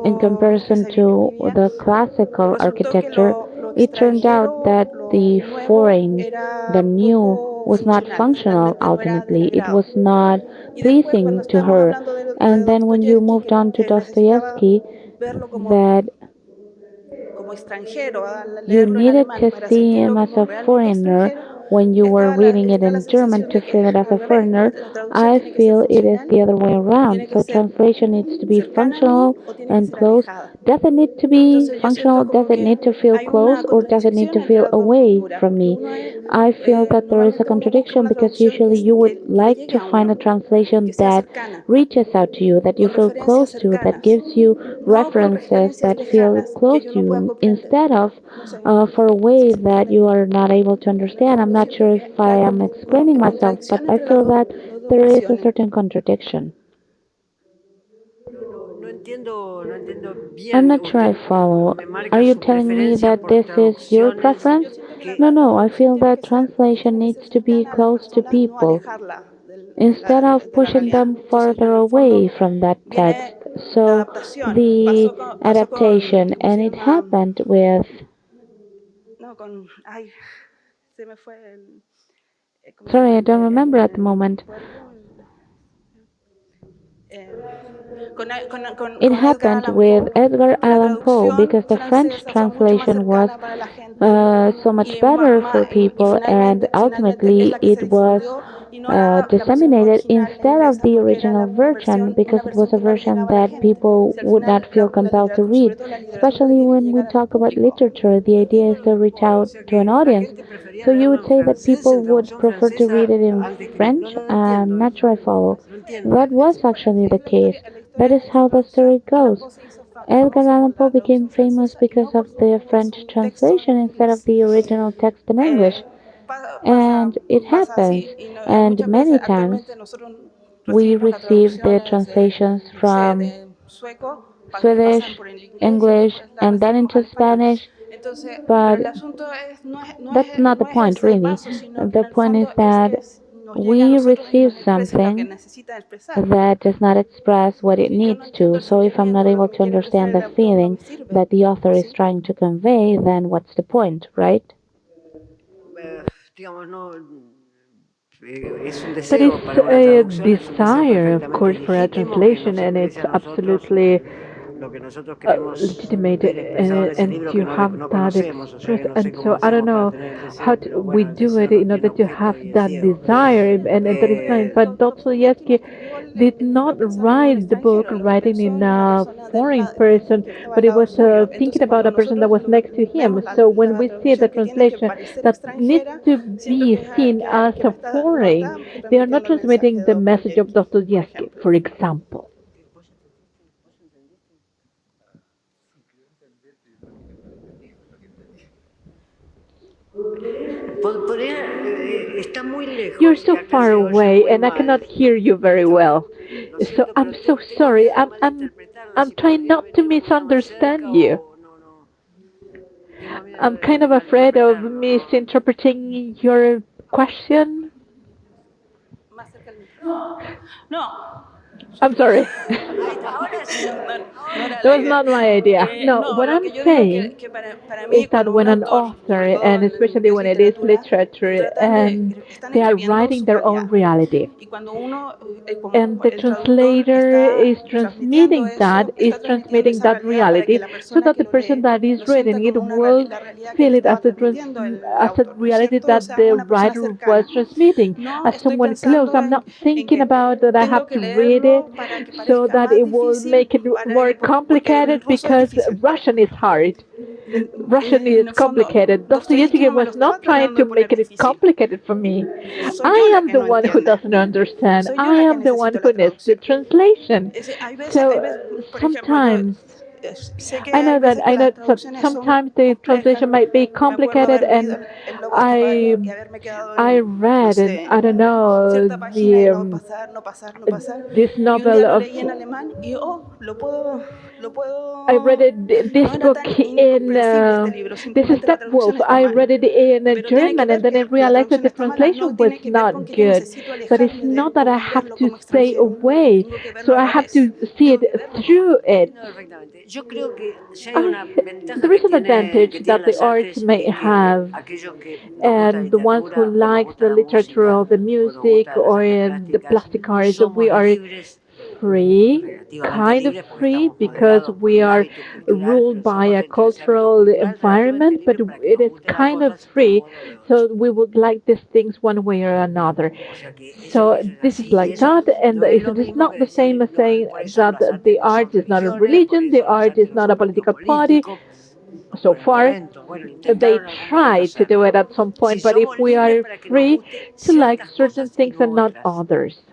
in comparison to the classical architecture, it turned out that the foreign, the new, was not functional ultimately. It was not pleasing to her. And then when you moved on to Dostoevsky, that you needed to see him as a foreigner when you were reading it in German to feel it as a foreigner. I feel it is the other way around. So translation needs to be functional and close. Does it need to be functional? Does it need to feel close, or does it need to feel away from me? I feel that there is a contradiction because usually you would like to find a translation that reaches out to you, that you feel close to, that gives you references that feel close to you, instead of for a way that you are not able to understand. I'm not sure if I am explaining myself, but I feel that there is a certain contradiction. I'm not sure I follow. Are you telling me that this is your preference? No, no, I feel that translation needs to be close to people instead of pushing them further away from that text. So the adaptation, and it happened with, sorry, I don't remember at the moment. It happened with Edgar Allan Poe because the French translation was so much better for people, and ultimately it was disseminated instead of the original version because it was a version that people would not feel compelled to read. Especially when we talk about literature, the idea is to reach out to an audience. So you would say that people would prefer to read it in French? I'm not sure I follow. That was actually the case. That is how the story goes. Edgar Allan Poe became famous because of the French translation instead of the original text in English. And it happens. And many times we receive the translations from Swedish, English, and then into Spanish. But that's not the point, really. The point is that we receive something that does not express what it needs to. So if I'm not able to understand the feeling that the author is trying to convey, then what's the point, right? Digamos, no, es un That deseo is para una a traducción, es un deseo desire, of perfectamente course, for a legítimo que translation, nos and it's exprese a nosotros absolutely lo que nosotros queremos legitimate, ver expresado en ese and libro que you have no that conocemos, o sea express. que no sé And cómo so I don't hacemos para know tener el how deseo, pero we bueno, el do deseo it no in tiene order to objeto have y es that ciego. desire, and that is fine. But Dostoevsky did not write the book writing in a foreign person, but it was thinking about a person that was next to him. So when we see the translation that needs to be seen as a foreign, they are not transmitting the message of Dostoevsky, for example. Está muy You're lejos y so acá far se oye away, muy and I mal. cannot hear you very well. Lo So siento, I'm pero so tengo sorry. miedo de malinterpretarlo. I'm Si trying podría not to venir un poquito más cerca misunderstand you. o no. Tengo miedo I'm kind de of afraid of malinterpretarlo. misinterpreting your question. I'm sorry. Ahora sí, That was not my idea. No, what I'm saying is that when an author, and especially when it is literature, and they are writing their own reality, and the translator is transmitting that reality, so that the person that is reading it will feel it as a reality that the writer was transmitting, as someone close. I'm not thinking about that I have to read it so that it will make it more complicated, because Russian is hard. Russian is complicated. Dostoevsky was not trying to make it complicated for me. I am the one who doesn't understand. I am the one who needs the translation. So sometimes I know sometimes the translation might be complicated, and I I read, and I don't know, this novel of I read this book in this is Stepwolf. I read it in German, and then I realized that the translation was not good. But it's not that I have to stay away, so I have to see it through it. No, perfectamente. Yo creo que si hay una ventaja There is an que advantage tienen that the las arts artes may es que have, aquellos que nos gusta la and the ones who literatura o nos like gusta the la literature música or the o nos music gustan las or artes the plásticas, plastic arts, we somos are libres, free, relativamente kind of libres porque free, estamos because moderados por we un are hábito cultural, ruled pero by somos a dentro de ese hábito cultural cultural relativamente environment, but libres para que it nos is gusten las kind of cosas de un free, modo o de otro. so we would like these things one way or another. O sea que So eso es this is así y like eso that, and no es lo it is mismo not que the same decir, as saying por eso that las artes the no son art is not a religiones, por religion, the eso las art is artes no not a son un acto political party. político, So por el far, momento. Bueno, they intentaron en algún momento try to do hacerlo. it at some Si point, but if somos we libres are para que nos free guste to like ciertas certain cosas y things and no not otras. others.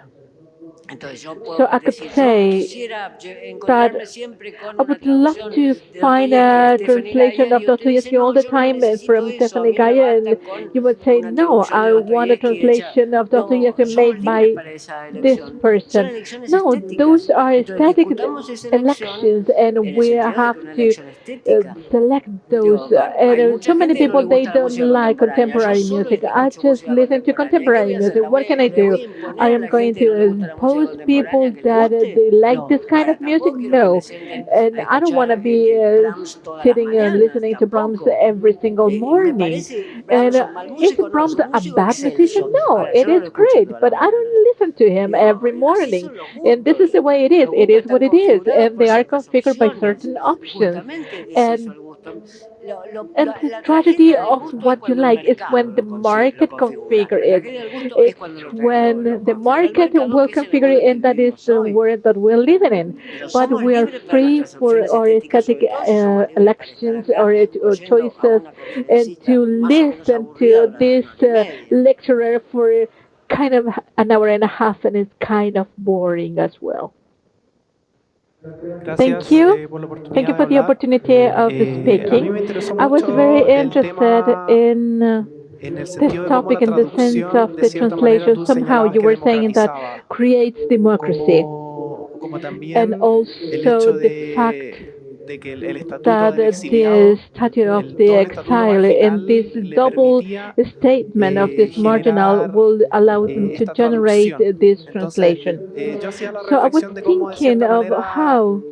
Entonces yo So puedo I could decir, yo say quisiera that encontrarme siempre con I una would love traducción to de find Dostoyevsky a a Stephanie translation Gaya of y usted dice, Dostoevsky all no, the yo no time necesito from eso, a Stephanie mí me Gaya, and basta con you would say, una no, traducción de I want a Dostoyevsky hecha. translation of No, Dostoevsky somos made libres by para esa this elección. Son person. elecciones No, those estéticas. are Entonces aesthetic discutamos esa elección elections, and en el we sentido de have que una to elección estética. select those. Digo, hay And mucha so many gente que no people, le they gusta la don't música like contemporánea. Yo contemporary solo music. I escucho just música listen to contemporánea. ¿Y qué voy contemporary a hacer? music. What can I ¿Le voy do? a I imponer a am la going gente que no le to gusta la música impose people contemporánea que le that guste? they like No. this kind Ahora, of music? tampoco quiero que No. me sienten And a I don't want escuchar to be Brahms todas las sitting and mañanas. listening to Brahms Tampoco. every single Me morning. parece And Brahms un mal is músico, no, es Brahms un a músico bad musician? excelso. No, Ahora, it yo no is lo escucho great, todas las but I mañanas. don't listen to him Digo, every así morning. son los And this is gustos. the way it is. Los It gustos is están what it is, configurados and por they are ciertas configured by opciones. certain options. Justamente es eso And el gusto. and the La tragedy tragedia del of gusto es what you cuando el like is mercado when the lo market configura. configure La it. tragedia del gusto es It's cuando lo when the configura el market mercado, will que es en el configure mundo it, en que and that is vivimos the hoy. world that we're living in. Pero But somos we are libres para free nuestras for opciones our estéticas, aesthetic sobre todo si somos libres para estar elections acá or oyendo a choices, una and conferencista to más o menos listen aburrida to durante this una hora y media. lecturer for kind of an hour and a half, and it's kind of boring as well. Thank Gracias you. por la Thank oportunidad you de for the hablar. opportunity of the A mí speaking. me interesó I was very mucho el interested tema in en el this sentido de cómo la topic in the sense traducción, of de the cierta manera, translation. tú Somehow señalabas you que were saying that democratizaba, creates democracy. como and también el also hecho the fact de que el estatuto that del the exiliado, statute of el the doble estatuto exile and this marginal, le double permitía statement of this marginal generar will allow them to esta generate traducción. this Entonces, translation. yo hacía la So I was reflexión de cómo de thinking cierta of manera, how,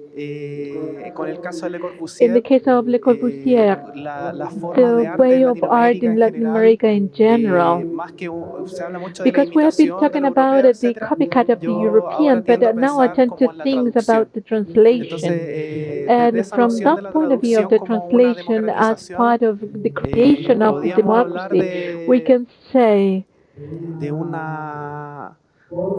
con el caso de Le in the Corbusier, case of Le Corbusier, las formas the de arte way en of art Latinoamérica in en Latin general, America in general, más que se habla mucho de la because we have been imitación de talking lo about europeo, the etcétera. copycat of the Yo ahora European, but tiendo a now I pensar tend to como en la think traducción. about the translation. Entonces, desde And esa from noción that de la point of view of traducción the como una translation as democratización, part of the creation of the podíamos hablar democracy, we can say de una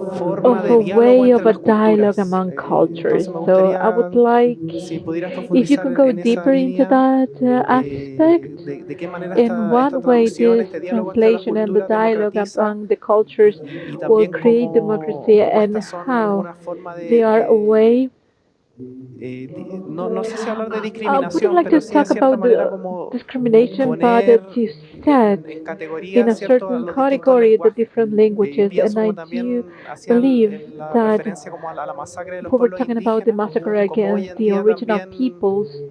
forma of de a diálogo way of entre a las dialogue culturas. among cultures. Entonces me So I would gustaría, like si pudieras if you profundizar can go en esa deeper into línea, that aspect, de qué manera in esta what way traducción, this este diálogo entre las translation and the culturas dialogue democratiza among the cultures y will también create democracy cómo and estas son how una forma they are a way. no sé si hablar de I wouldn't discriminación, like to pero sí en talk cierta about manera the como discrimination, but poner you said en in categoría, a ¿cierto?, a certain los distintos category the lenguajes. different languages, Pienso and I como do también hacía believe en la that referencia como a la masacre de los we were pueblos talking about the indígenas, massacre como hoy against en the día original también peoples,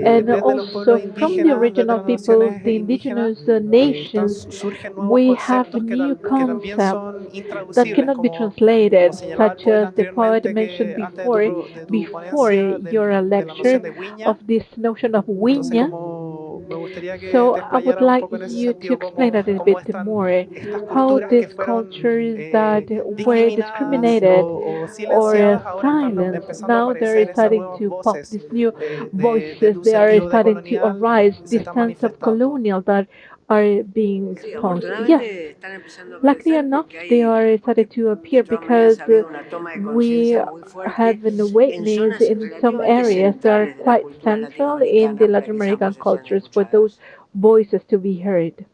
and desde los pueblos also from the indígenas, desde original las peoples, naciones the indígenas, indigenous nations, surgen nuevos we have conceptos new que también concepts son that intraducibles, cannot be como translated, señalaba el such poeta as the poet anteriormente, mentioned que antes de de tu before ponencia your de la lecture noción de of Wiña. this notion of Entonces, wiña. como me gustaría que So te I would explayaras un like poco en ese you to sentido, explain a little cómo bit están more estas how culturas que these fueron cultures that were discriminadas discriminated o or silenciadas, ahora están silenced, empezando a now they're aparecer esas starting nuevas to pop voces these new de voices. tu They are sentido starting to decolonial arise, se this están sense of manifestando. colonial that are being Sí, exposed. Yes, afortunadamente están empezando a luckily aparecer enough, porque they hay, are starting porque to de appear todas maneras because ha habido una toma de we conciencia muy fuerte have an en awakeness zonas in some relativamente areas that are centrales de las quite culturas central in the latinoamericanas para Latin que esas American voces sean cultures for those escuchadas. voices to be heard.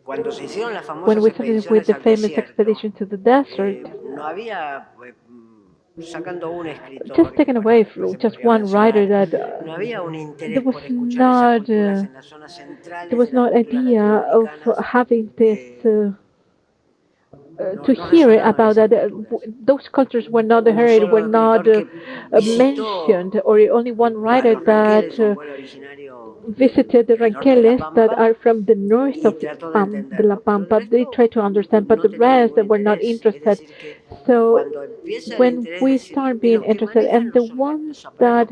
Cuando se hicieron las When famosas we started with expediciones the al famous desierto, expedition to the desert, no había, sacando un just escritor que taken bueno, away después from se just podría one writer mencionar, that no había un there interés was por escuchar esas not culturas en las zonas there centrales de was las not culturas idea of latinoamericanas. having this No, to no hear resonaban about esas that. culturas. Those cultures were not Hubo un heard, were solo not escritor que visitó mentioned, or only one a writer los that Ranqueles, un pueblo originario visited the del norte de La Ranqueles that Pampa, are from the north y of trató de De La entenderlo, pero el Pampa. They resto try to understand, but no the tenía rest ningún they were not interés. Es interested. decir, que So cuando empieza el when interés de we decir, start y being los que interested, manejan and the los ones aparatos that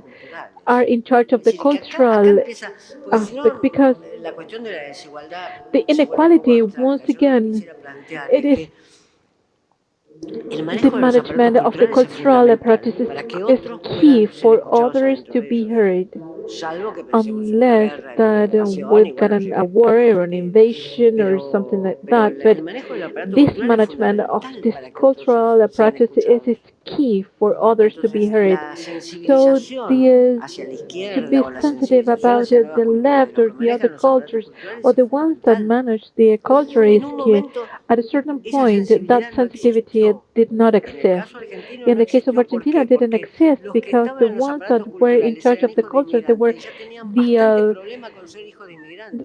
are culturales, in charge of es the decir, que acá cultural empieza, porque si no, aspect, because la cuestión de la desigualdad the se vuelve un poco inequality, once abstracta. Yo lo que again, quisiera plantear it es is que el the manejo de los aparatos management of the culturales es cultural apparatus fundamental para que is otros key puedan ser for escuchados others adentro to de be ellos. heard, Salvo que pensemos en una unless guerra, en una that invasión, y we've got bueno, a lleguemos. war or an Eh, invasion or something like pero that. But el manejo del aparato this cultural es management of fundamental this para que otros cultural sean apparatus escuchados. is key for others to be Entonces, heard. la So sensibilización the hacia la to izquierda be o la sensitive sensibilización about hacia nuevas the culturas de left los or que the other manejan los aparatos cultures culturales or es the ones that fundamental. manage the culture En is un key. momento At a certain esa point, that sensibilidad no sensitivity existió. did not En el exist. caso argentino In no the case of existió. ¿Por Argentina, qué? it didn't Porque exist los que because the estaban en los ones that aparatos were in culturales charge eran of the hijos de culture, they were inmigrantes y ya tenían bastante the problema con ser hijos de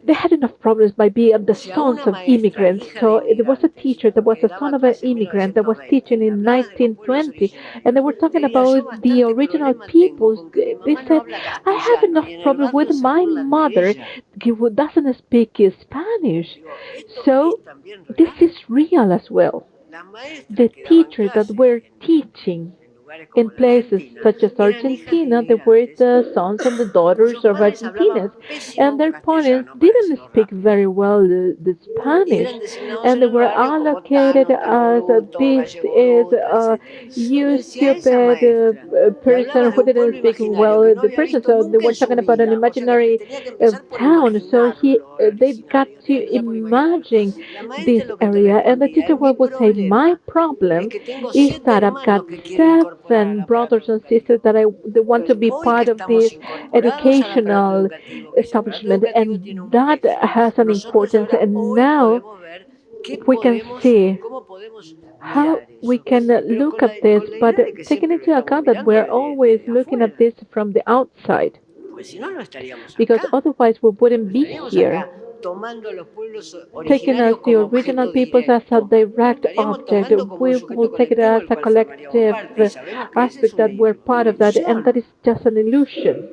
they inmigrantes. had enough problems by being the Si a sons una of maestra, immigrants. hija de So there was a inmigrantes, teacher that was que a son daba of an clase en immigrant that was 1920 teaching en in las ramas de los pueblos 1920, and they originarios, were te talking diría, yo about the bastante original problema tengo peoples. con que mi They mamá no said, habla I have castellano enough y en el problem with barrio se my burlan de mother ella. who doesn't speak Spanish. Digo, esto So es también this real. is real as well. Las maestras The que daban teachers that clase were teaching en lugares in como la places Argentina such as eran hijas de Argentina, they were inmigrantes the sons and the daughters cuyos of padres Argentinians, hablaban and pésimo their parents castellano, para didn't decirlo speak rápido, very well the y Spanish, eran designados and en they el were barrio como allocated Tano, Tano as Bruto, this Gallego is Bruto, etc. you Entonces, si a esa stupid maestra le person hablabas de who un didn't pueblo speak imaginario que well no the había person. visto So they nunca were en su talking about an vida, o sea que imaginary tenía que empezar por town. So imaginarlo, el they got originario, to tenía que empezar por imaginarlo. imagine La maestra this lo que te area, and the respondía teacher es mi would say, my problema es problem que tengo is 7 that I've got hermanos que quiero incorporar al 7 aparato brothers and sisters educativo. that they want to Entonces, be hoy que part of estamos this incorporados al aparato educational educativo, que ese aparato establishment, educativo tiene and un that peso, has an nosotros importance. ahora And hoy now podemos ver qué we can podemos, see cómo podemos how mirar we eso, can pero look at this, con la but idea de que taking siempre lo into estamos account that mirando we're always desde looking at afuera, this from the outside, pues si no, no estaríamos because acá. otherwise we No wouldn't be estaríamos here. acá taken as the original peoples as a direct object. We will take it as a collective aspect that we're part of that, and that is just an illusion.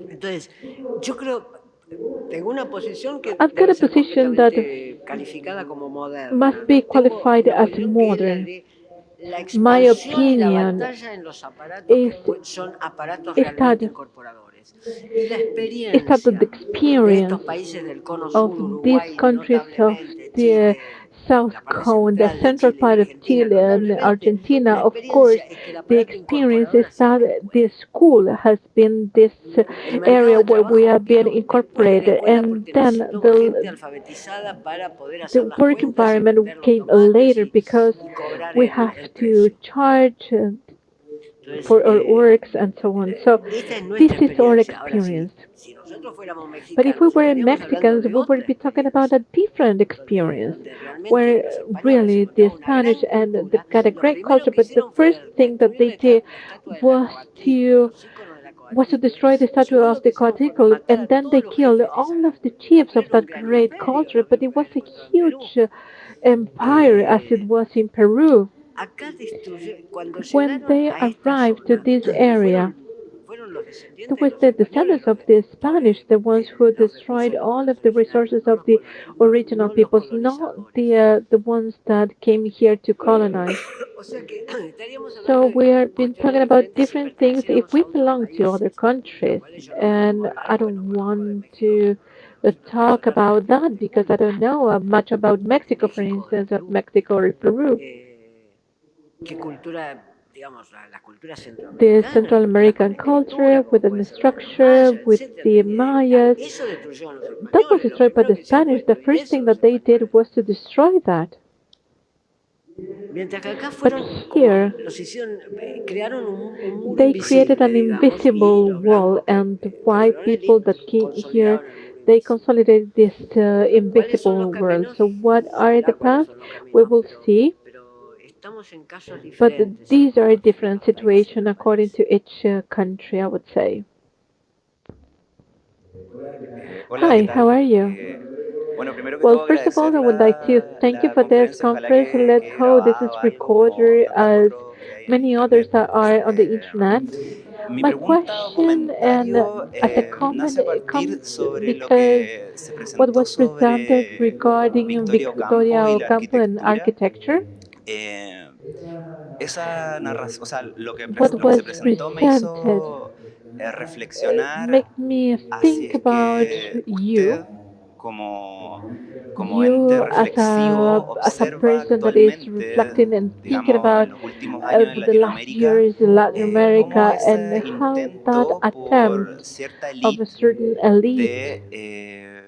Entonces, yo creo, tengo una posición que I've got debe a ser position that completamente calificada como moderna. must be Tengo qualified una as posición que es la modern. de la My expansión y la opinion batalla en los aparatos is, que son aparatos is realmente that incorporadores. Y la is that the experiencia de experience estos países del cono of sur, these Uruguay, countries of notablemente, the Chile, South la parte Cone, the central de central Chile y part of Argentina, Chile and notablemente, Argentina, la of course, experiencia es que el the aparato experience incorporador is ha sido that la escuela. the school has been this El mercado area de where we trabajo have been vino después de la incorporated, escuela and porque then necesitó gente alfabetizada para poder the hacer las work cuentas y environment vender los came tomates later because y cobrar we el have to precio. charge Entonces, for our works and so on. So esta es this nuestra is our experiencia. Ahora, experience. si nosotros fuéramos But if we mexicanos, were estaríamos hablando Mexicans, de we would otra be talking about experiencia, a different experience, donde realmente where los españoles really the encontraron una gran Spanish and cultura. they've got a Lo great primero culture, que but the hicieron first fue thing that destruir they did la estatua de la was Coatlicue, los íconos de la to Coatlicue. destroy the Y statue segundo of que the hicieron fue Coatlicue, matar and a then they todos los killed jefes de esa all of the chiefs of Era un that gran great imperio culture. lo que But it was a encontró en Perú. huge empire as it was in Peru. Acá cuando When llegaron they a esta arrived to zona, this area, fueron los it descendientes de was los the españoles descendants los of the destructores, Spanish, the ones who los destroyed all of desposeídos the originarios, resources no of los, the original no los peoples, not colonizadores. the ones that came here to colonize. O sea que estaríamos So hablando de we have been cuestiones talking about diferentes si different things if perteneciéramos we a otros belong to other países, de los countries. cuales yo no me And pongo a hablar I porque no don't conozco de want México to lo que talk son las about that because I características don't know much about de Mexico, for México, de instance, of Perú, Mexico or Peru. qué cultura, digamos, la cultura The centroamericana, Central la, con American estructura, culture como with puede an ser la de los structure, mayas, with etcétera. the Mayas. Eso destruyeron los That was españoles, lo destroyed by primero the que hicieron fue Spanish. The destruir first eso thing los that they did españoles. was to destroy that. Mientras que acá But fueron como here, los hicieron, crearon un muro they created invisible, an digamos, y invisible los wall, blancos and que white fueron people élites that came here, consolidaron el muro they invisible. consolidated this ¿Cuáles son los invisible world. caminos? So what Se are the verá cuáles paths? son los We caminos, will see. pero estamos en casos But diferentes en these are en different los países, situations me according parece. to each country, I would say. Hola, ¿qué Hi, how tal? are you? Bueno, primero que Well, todo first of all, agradecer I would like to thank you la for this conferencia. Ojalá conference and let's quede hope this is grabado algo como recorded tantos as otros que hay en many others internet. that are on the internet. Mi My pregunta o question and comentario as a comment nace a it comes partir sobre lo because que se what presentó was presented sobre regarding Victoria Ocampo Victoria y la Ocampo and arquitectura. architecture, Eh, Esa narración, o sea, what lo que was se presentó me presented hizo reflexionar make me así think es about que you, usted como, como ente you reflexivo as a observa person that is actualmente, reflecting and thinking digamos, about en los últimos años en the last Latinoamérica, years in Latin cómo America and ese how that intento por attempt cierta of a élite certain elite de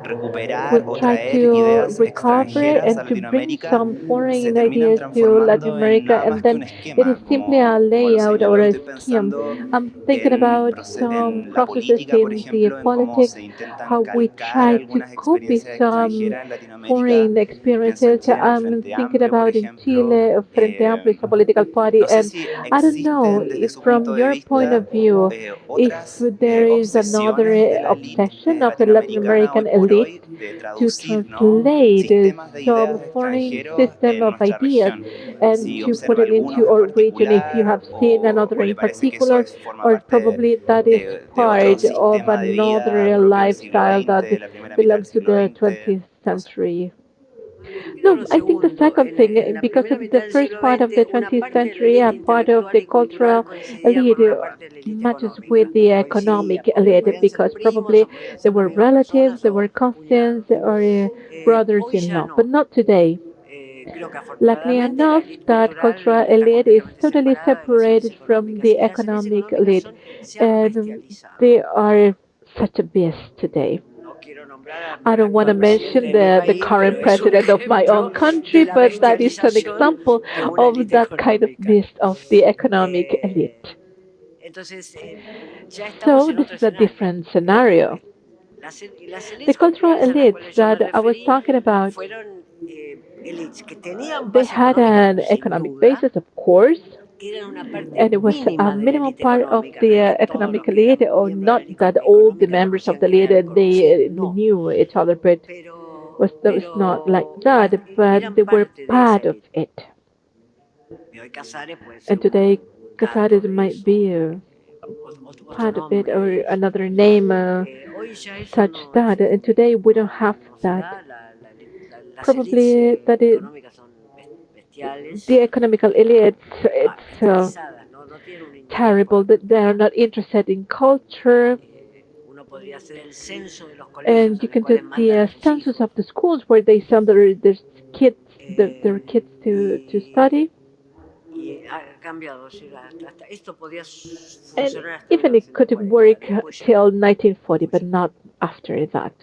recuperar would o try traer to ideas recover extranjeras a and to bring Latinoamérica some se foreign terminan ideas to Latin transformando en America, nada and más que then un it is esquema, simply a como lo layout or señaló. a Estoy scheme. pensando I'm thinking about some en la processes política, por in the ejemplo, en cómo politics, se intentan how we calcar try to algunas copy experiencias some extranjeras en Latinoamérica. foreign Pienso en experiences. Chile en el I'm Frente thinking Amplio, por about in ejemplo. Chile, Frente Amplio is a political party, No sé and si I don't know existen desde if su from punto de your point vista of view, if otras there is obsesiones another de la élite obsession of the Latin latinoamericana hoy American por elite hoy de to traducir, ¿no?, translate sistemas de some ideas foreign extranjeros system en of nuestra ideas región. and Si to put observa it into algunos en our region, if you particular have seen another o le in parece que eso particular, forma or parte probably that is de otro part of sistema de vida another propio del siglo lifestyle that XX, de la primera mitad del belongs to siglo the XX, 20th no sé. century. Creo No, lo I think the segundo, second thing, en la because primera of the mitad del first siglo part of the XX, una 20th parte de la century, a élite part of intelectual the y cultural cultural coincidía elite con una parte de la élite matches económica. with the Coincidía, economic porque elite podían ser because primos probably o podían they ser las were mismas relatives, personas they o were cousins cuñados. or Hoy ya brothers-in-law, but no. not today. Creo que Luckily afortunadamente la enough, élite that cultural cultural está elite is completamente totally separada de las élites separated from económicas the y las élites economic económicas elite, se han and bestializado. they are such a beast today. No quiero nombrar al I don't want to actual presidente mention de mi the país, current pero es un president of my own ejemplo de country, la but that is an bestialización example de una of élite that kind of económica. beast of the economic elite. Entonces, ya estamos So en this otro is a escenario. different scenario. Las The élites cultural culturales a las elites cuales yo me that I was referí talking about, fueron élites que tenían they base had económica, an sin economic duda, basis, of course, eran una parte and it was a mínima de la minimal élite part of económica, no the es que todos los economic que elite, eran or miembros de not la élite that all the económica members of conocían the quién era elite Le Corbusier, they no, knew each other, but was not like that. But eran they were parte de esa part of élite. it. Y hoy Casares puede ser And today, un dato Casares de might eso, be otro part of it, nombre or de eso. another name Hoy ya eso such no that. existe. And today we don't have No se that. da, las élites Probably that económicas son bestiales the economical elite, it's estatizadas, no tienen un interés por terrible la that they are cultura. not interested in culture. Uno podría hacer el censo de los colegios And a you los can do cuales mandan the a sus census hijos. of the schools where they send their kids, their kids to Y, study. y ha cambiado. O sea, esto podía And funcionar hasta even it could 1940. work Después ya till no. 1940, Después but ya no. not after that.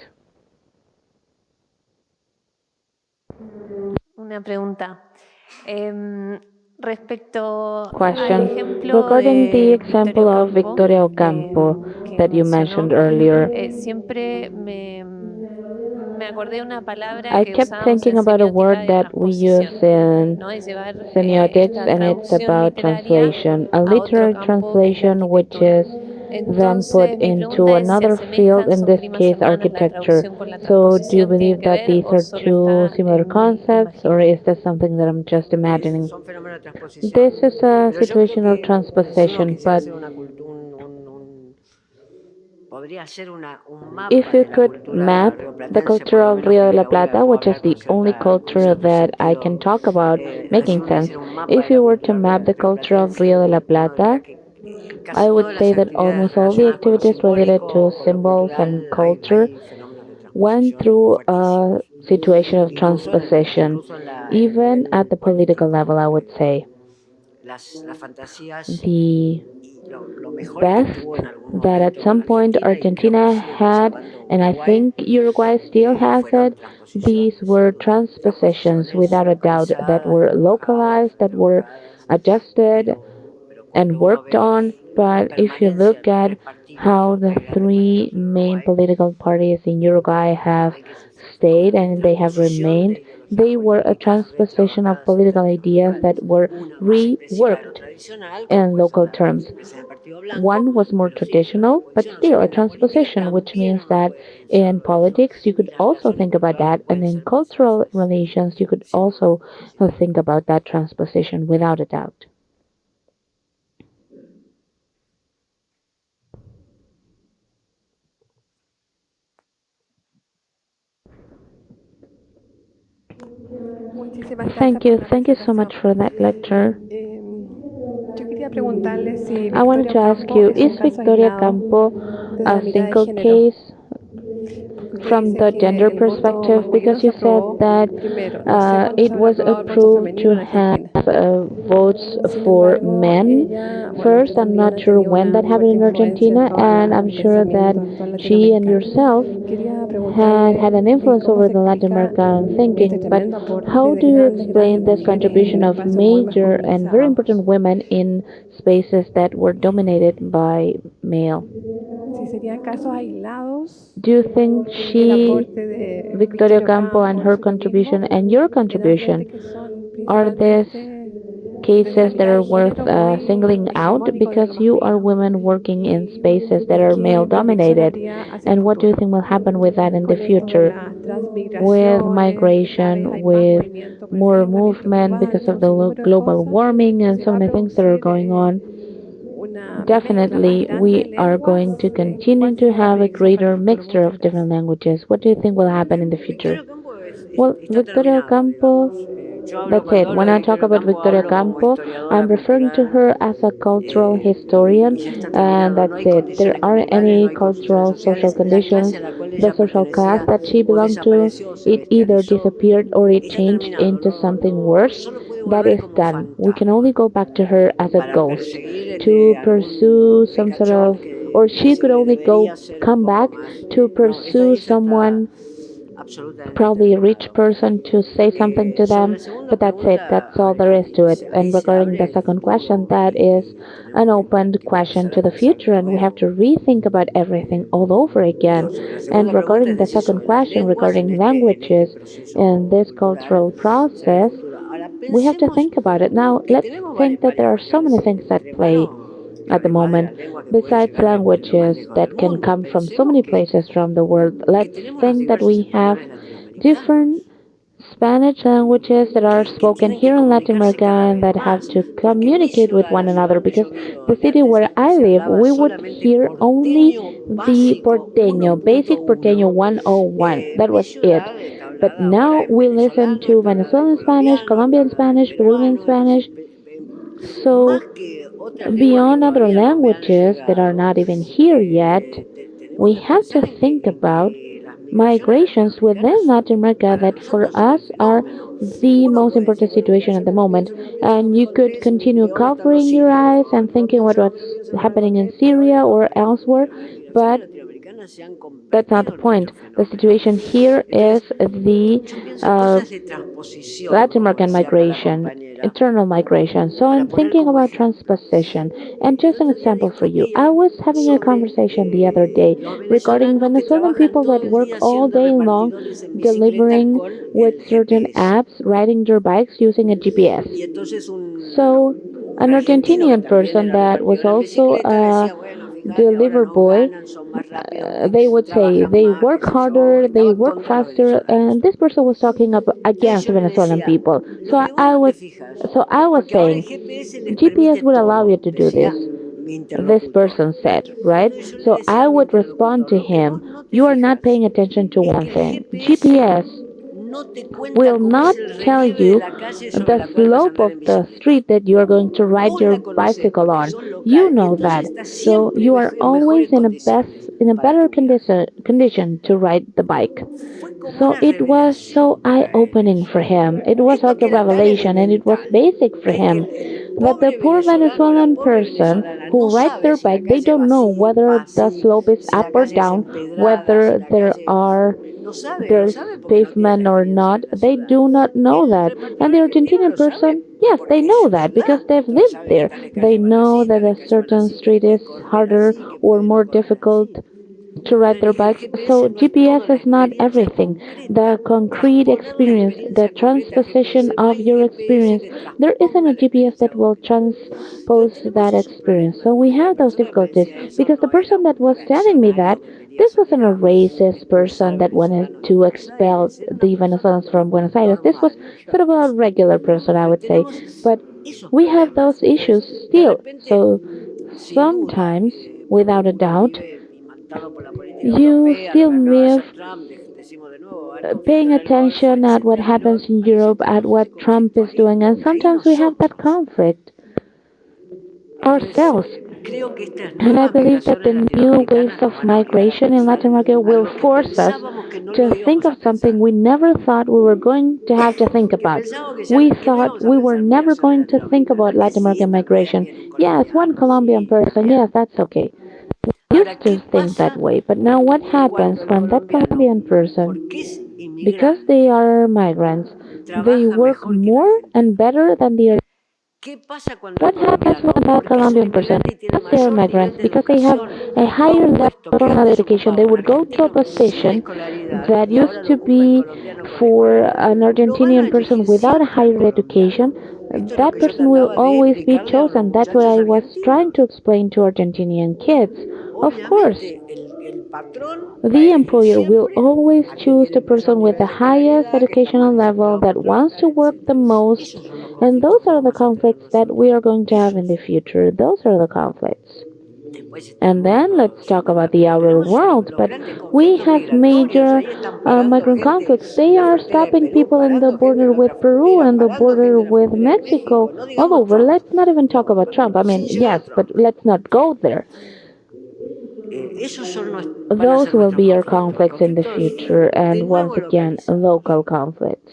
Una pregunta. Respecto al Question ejemplo regarding the de example Victorio of Campo Victoria Ocampo que that you mencionó, mentioned earlier. siempre me acordé de una palabra I que kept usábamos thinking en about a semiótica word de that we use transposición, in ¿no? De llevar semiotics, esta and it's traducción about literaria translation, a a otro literal campo que es la translation which arquitectura. is then put Entonces, mi into pregunta es, ¿se another field, asemejan, in son this primas case hermanas la architecture. traducción con la So do you transposición? ¿Tienen believe que that ver these o are solo two está similar en mi concepts, or is imaginario? this something that I'm just imagining? Son fenómenos de This transposición. is a Pero yo creo situation of que si uno transposition, quisiera but hacer podría hacer un if mapa you de la could cultura map the rioplatense, por culture lo of menos Rio de que la ahora Plata, puedo which is hablar the only con culture cierto that I sentido, can talk about si making uno sense, hiciera un mapa if de la you were to cultura map the culture of rioplatense, Rio de la uno Plata, diría que casi I would todas las say that actividades almost all the relacionadas con lo activities related simbólico to o con lo symbols and cultural culture hay fenómenos de went transposición through a fuertísimos. situation of Incluso transposition, even at the political level, I would say. las fantasías The y lo mejor que best tuvo en algún that at momento some point Argentina y creo que Argentina sigue had, conservando and I Uruguay, think Uruguay still has fueron it, these transposiciones, sin were duda. transpositions Transposiciones without a doubt that localizadas, were localized, that were adjusted pero and cuando uno worked ve on. la But if you permanencia look de los at tres partidos, how los the tres grandes three partidos en main Uruguay, political parties in Uruguay have hay que se fue stayed una and they have transposición remained, de ideologías they were a políticas transposition of retrabajadas en political términos ideas locales. that were Una más expresiva de lo reworked tradicional, como in puede ser local la terms. expresión del Partido Blanco, One was more pero sí, es una traditional, but transposición. O sea still que a en la política transposition, which también means uno that puede in pensarlo eso, politics you y could las also relaciones think about culturales that, and pueden in ser pensadas cultural así, relations you could sin duda. also think about that transposition without a doubt. Muchísimas gracias por la Thank you so presentación. much for that lecture. Yo quería preguntarle si I wanted Victoria to ask Ocampo you, es un is caso Victoria aislado Campo desde a la mirada de single género. case Usted from dice the que gender el voto perspective? masculino Because se you said aprobó that primero. No sé cuándo se it habrá was aprobado el voto approved femenino to en have Argentina. votes Sin for embargo, ella, men bueno, first. usted I'm también not ha sure tenido when una that fuerte happened in influencia en Argentina, todo and I'm el sure that pensamiento actual she and latinoamericano. yourself Quería preguntarle had an influence cómo over se the Latin explica American este thinking. But tremendo aporte how de do you grandes, grandes explain this mujeres en un contribution of espacio muy major and very masculinizado. important women in spaces that were dominated by male? Si serían casos aislados Do you think el she, aporte de Victoria Victorio Campo, and Campo, el her contribution feminismo, and your en ambientes contribution, que son are these principalmente desde la cases that mirada are de worth género muy singling out hegemónicos desde lo because you are masculino? women working in spaces that ¿Y are qué male proyección dominated? habría hacia el And what do you futuro think will happen with that in the con esto de future? las With transmigraciones, que cada vez migration, hay más with movimiento por el more calentamiento movement because global y of un the sinnúmero de global cosas? warming and Se so va a many things that are producir going on? una mezcla más Definitely, grande de we are going lenguas. to continue ¿Cuál to sería la have a proyección para el greater futuro? mixture Muchas of gracias. different languages. What do you think will happen in the future? Victorio Campo Well, está Victoria terminado, Campo, digamos. Yo hablo, that's cuando it. hablo When de I talk Victorio about Campo, Victoria hablo como Campo, historiadora I'm referring to cultural, her as a cultural y historian, ya está and terminado. No that's hay it. There condiciones aren't culturales, no any hay condiciones cultural social sociales. La clase conditions. a la cual The ella social class pertenecía that she o belonged to, desapareció o se it either bestializó, disappeared or it está changed terminado. into something worse. Solo puede That volver is como done. We can only fantasma go back to her as a para ghost perseguir to pursue algún some sort of, ricachón or que she se could le only debería ser un come poco back más. to No, pursue eso está someone, absolutamente probably a rich terminado. person, to say something to Sobre them, la segunda but that's it. pregunta, That's all there is to it. ahí And se regarding the abre el second question, futuro that is y tenemos an open que question empezar a to the pensar de future, and we have nuevo. to rethink about everything all over again. Sobre la And segunda pregunta, regarding es the decir, second sobre las question lenguas regarding en este languages proceso in this cultural, cultural será el process, futuro. Ahora, we have to think about it. Now, let's think that there are so many things at play at the moment, besides languages that can come from so many places from the world. Let's think that we have different Spanish languages that are spoken here in Latin America and that have to communicate with one another because the city where I live, we would hear only the porteño, basic porteño 101. That was it. But now we listen to Venezuelan Spanish, Colombian Spanish, Peruvian Spanish. So, beyond other languages that are not even here yet, we have to think about migrations within Latin America that for us are the most important situation at the moment. And you could continue covering your eyes and thinking what what's happening in Syria or elsewhere, but that's not the point. The situation here is the Latin American migration, internal migration. So I'm thinking about transposition. And just an example for you. I was having a conversation the other day regarding Venezuelan people that work all day long delivering with certain apps, riding their bikes using a GPS. So an Argentinian person that was also a deliver boy, they would say they work harder, they work faster, and this person was talking about against Venezuelan people. So I was saying, GPS would allow you to do this. This person said, right? So I would respond to him, you are not paying attention to one thing. GPS will not tell you the slope of the street that you are going to ride your bicycle on. You know that. So you are always in a better condition to ride the bike. So it was so eye-opening for him. It was like a revelation, and it was basic for him that the poor Venezuelan person who rides their bike, they don't know whether the slope is up or down, whether there's pavement or not. They do not know that. And the Argentinian person, yes, they know that because they've lived there. They know that a certain street is harder or more difficult to ride their bikes. So GPS is not everything. The concrete experience, the transposition of your experience, there isn't a GPS that will transpose that experience. So we have those difficulties because the person that was telling me that this wasn't a racist person that wanted to expel the Venezuelans from Buenos Aires. This was sort of a regular person, I would say. But we have those issues still. So sometimes, without a doubt, you still live paying attention at what happens in Europe, at what Trump is doing, and sometimes we have that conflict ourselves. And I believe that the new waves of migration in Latin America will force us to think of something we never thought we were going to have to think about. We thought we were never going to think about Latin American migration. Yes, one Colombian person, yes, that's okay. Used to think that way, but now what happens when that Colombian person, because they are migrants, they work more and better than the what happens when that Colombian person, because they are migrants, because they have a higher level of education, they would go to a position that used to be for an Argentinian person without a higher education, that person will always be chosen. That's what I was trying to explain to Argentinian kids. Of course, the employer will always choose the person with the highest educational level that wants to work the most, and those are the conflicts that we are going to have in the future. Those are the conflicts. And then let's talk about the outer world. But we have major migrant conflicts. They are stopping people in the border with Peru and the border with Mexico all over. Let's not even talk about Trump. I mean, yes, but let's not go there. Those will be our conflicts in the future, and once again, local conflicts.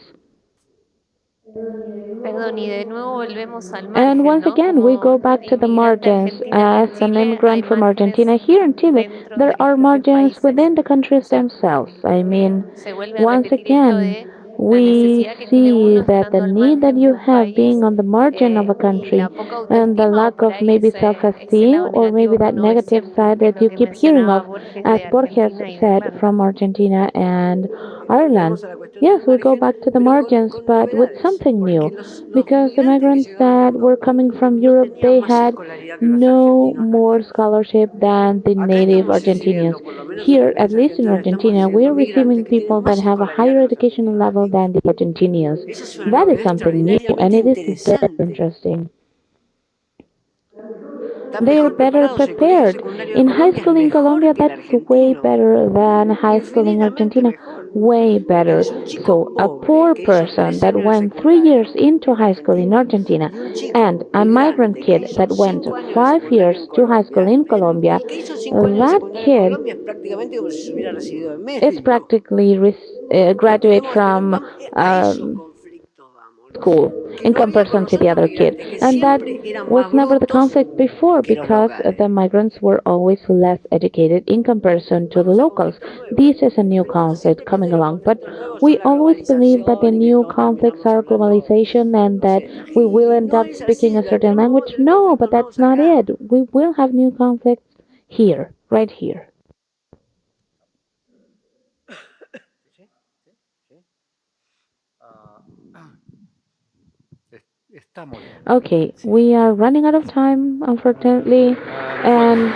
Perdón, y de nuevo volvemos al And margen, once ¿no? again, we Como go back to the inmigrante margins. argentina As aquí en an Chile, immigrant hay from márgenes Argentina, here in Chile, dentro there de are los propios margins países. within the O countries sea, themselves. I mean, se vuelve a once repetir esto again, de la we necesidad que tiene see uno that the estando al need that margen de you un have being país on the margin of a y country la poca and the autoestima o lack por of ahí maybe ese self-esteem lado or maybe negativo que that uno ve negative siempre, side que es that lo you que keep hearing mencionaba of, Borges as de Borges Argentina y de said Irlanda. from Argentina and Ireland. Yes, we go back to the margins, but with something new, because the migrants that were coming from Europe, they had no more scholarship than the native Argentinians. Here, at least in Argentina, we are receiving people that have a higher educational level than the Argentinians. That is something new, and it is very interesting. They are better prepared. In high school in Colombia, that's way better than high school in Argentina. Way better. So, a poor person that went 3 years into high school in Argentina and a migrant kid that went 5 years to high school in Colombia, that kid is practically graduate from school in comparison to the other kid. And that was never the conflict before because the migrants were always less educated in comparison to the locals. This is a new conflict coming along, but we always believe that the new conflicts are globalization and that we will end up speaking a certain language. No, but that's not it. We will have new conflicts here, right here. Okay, we are running out of time, unfortunately, and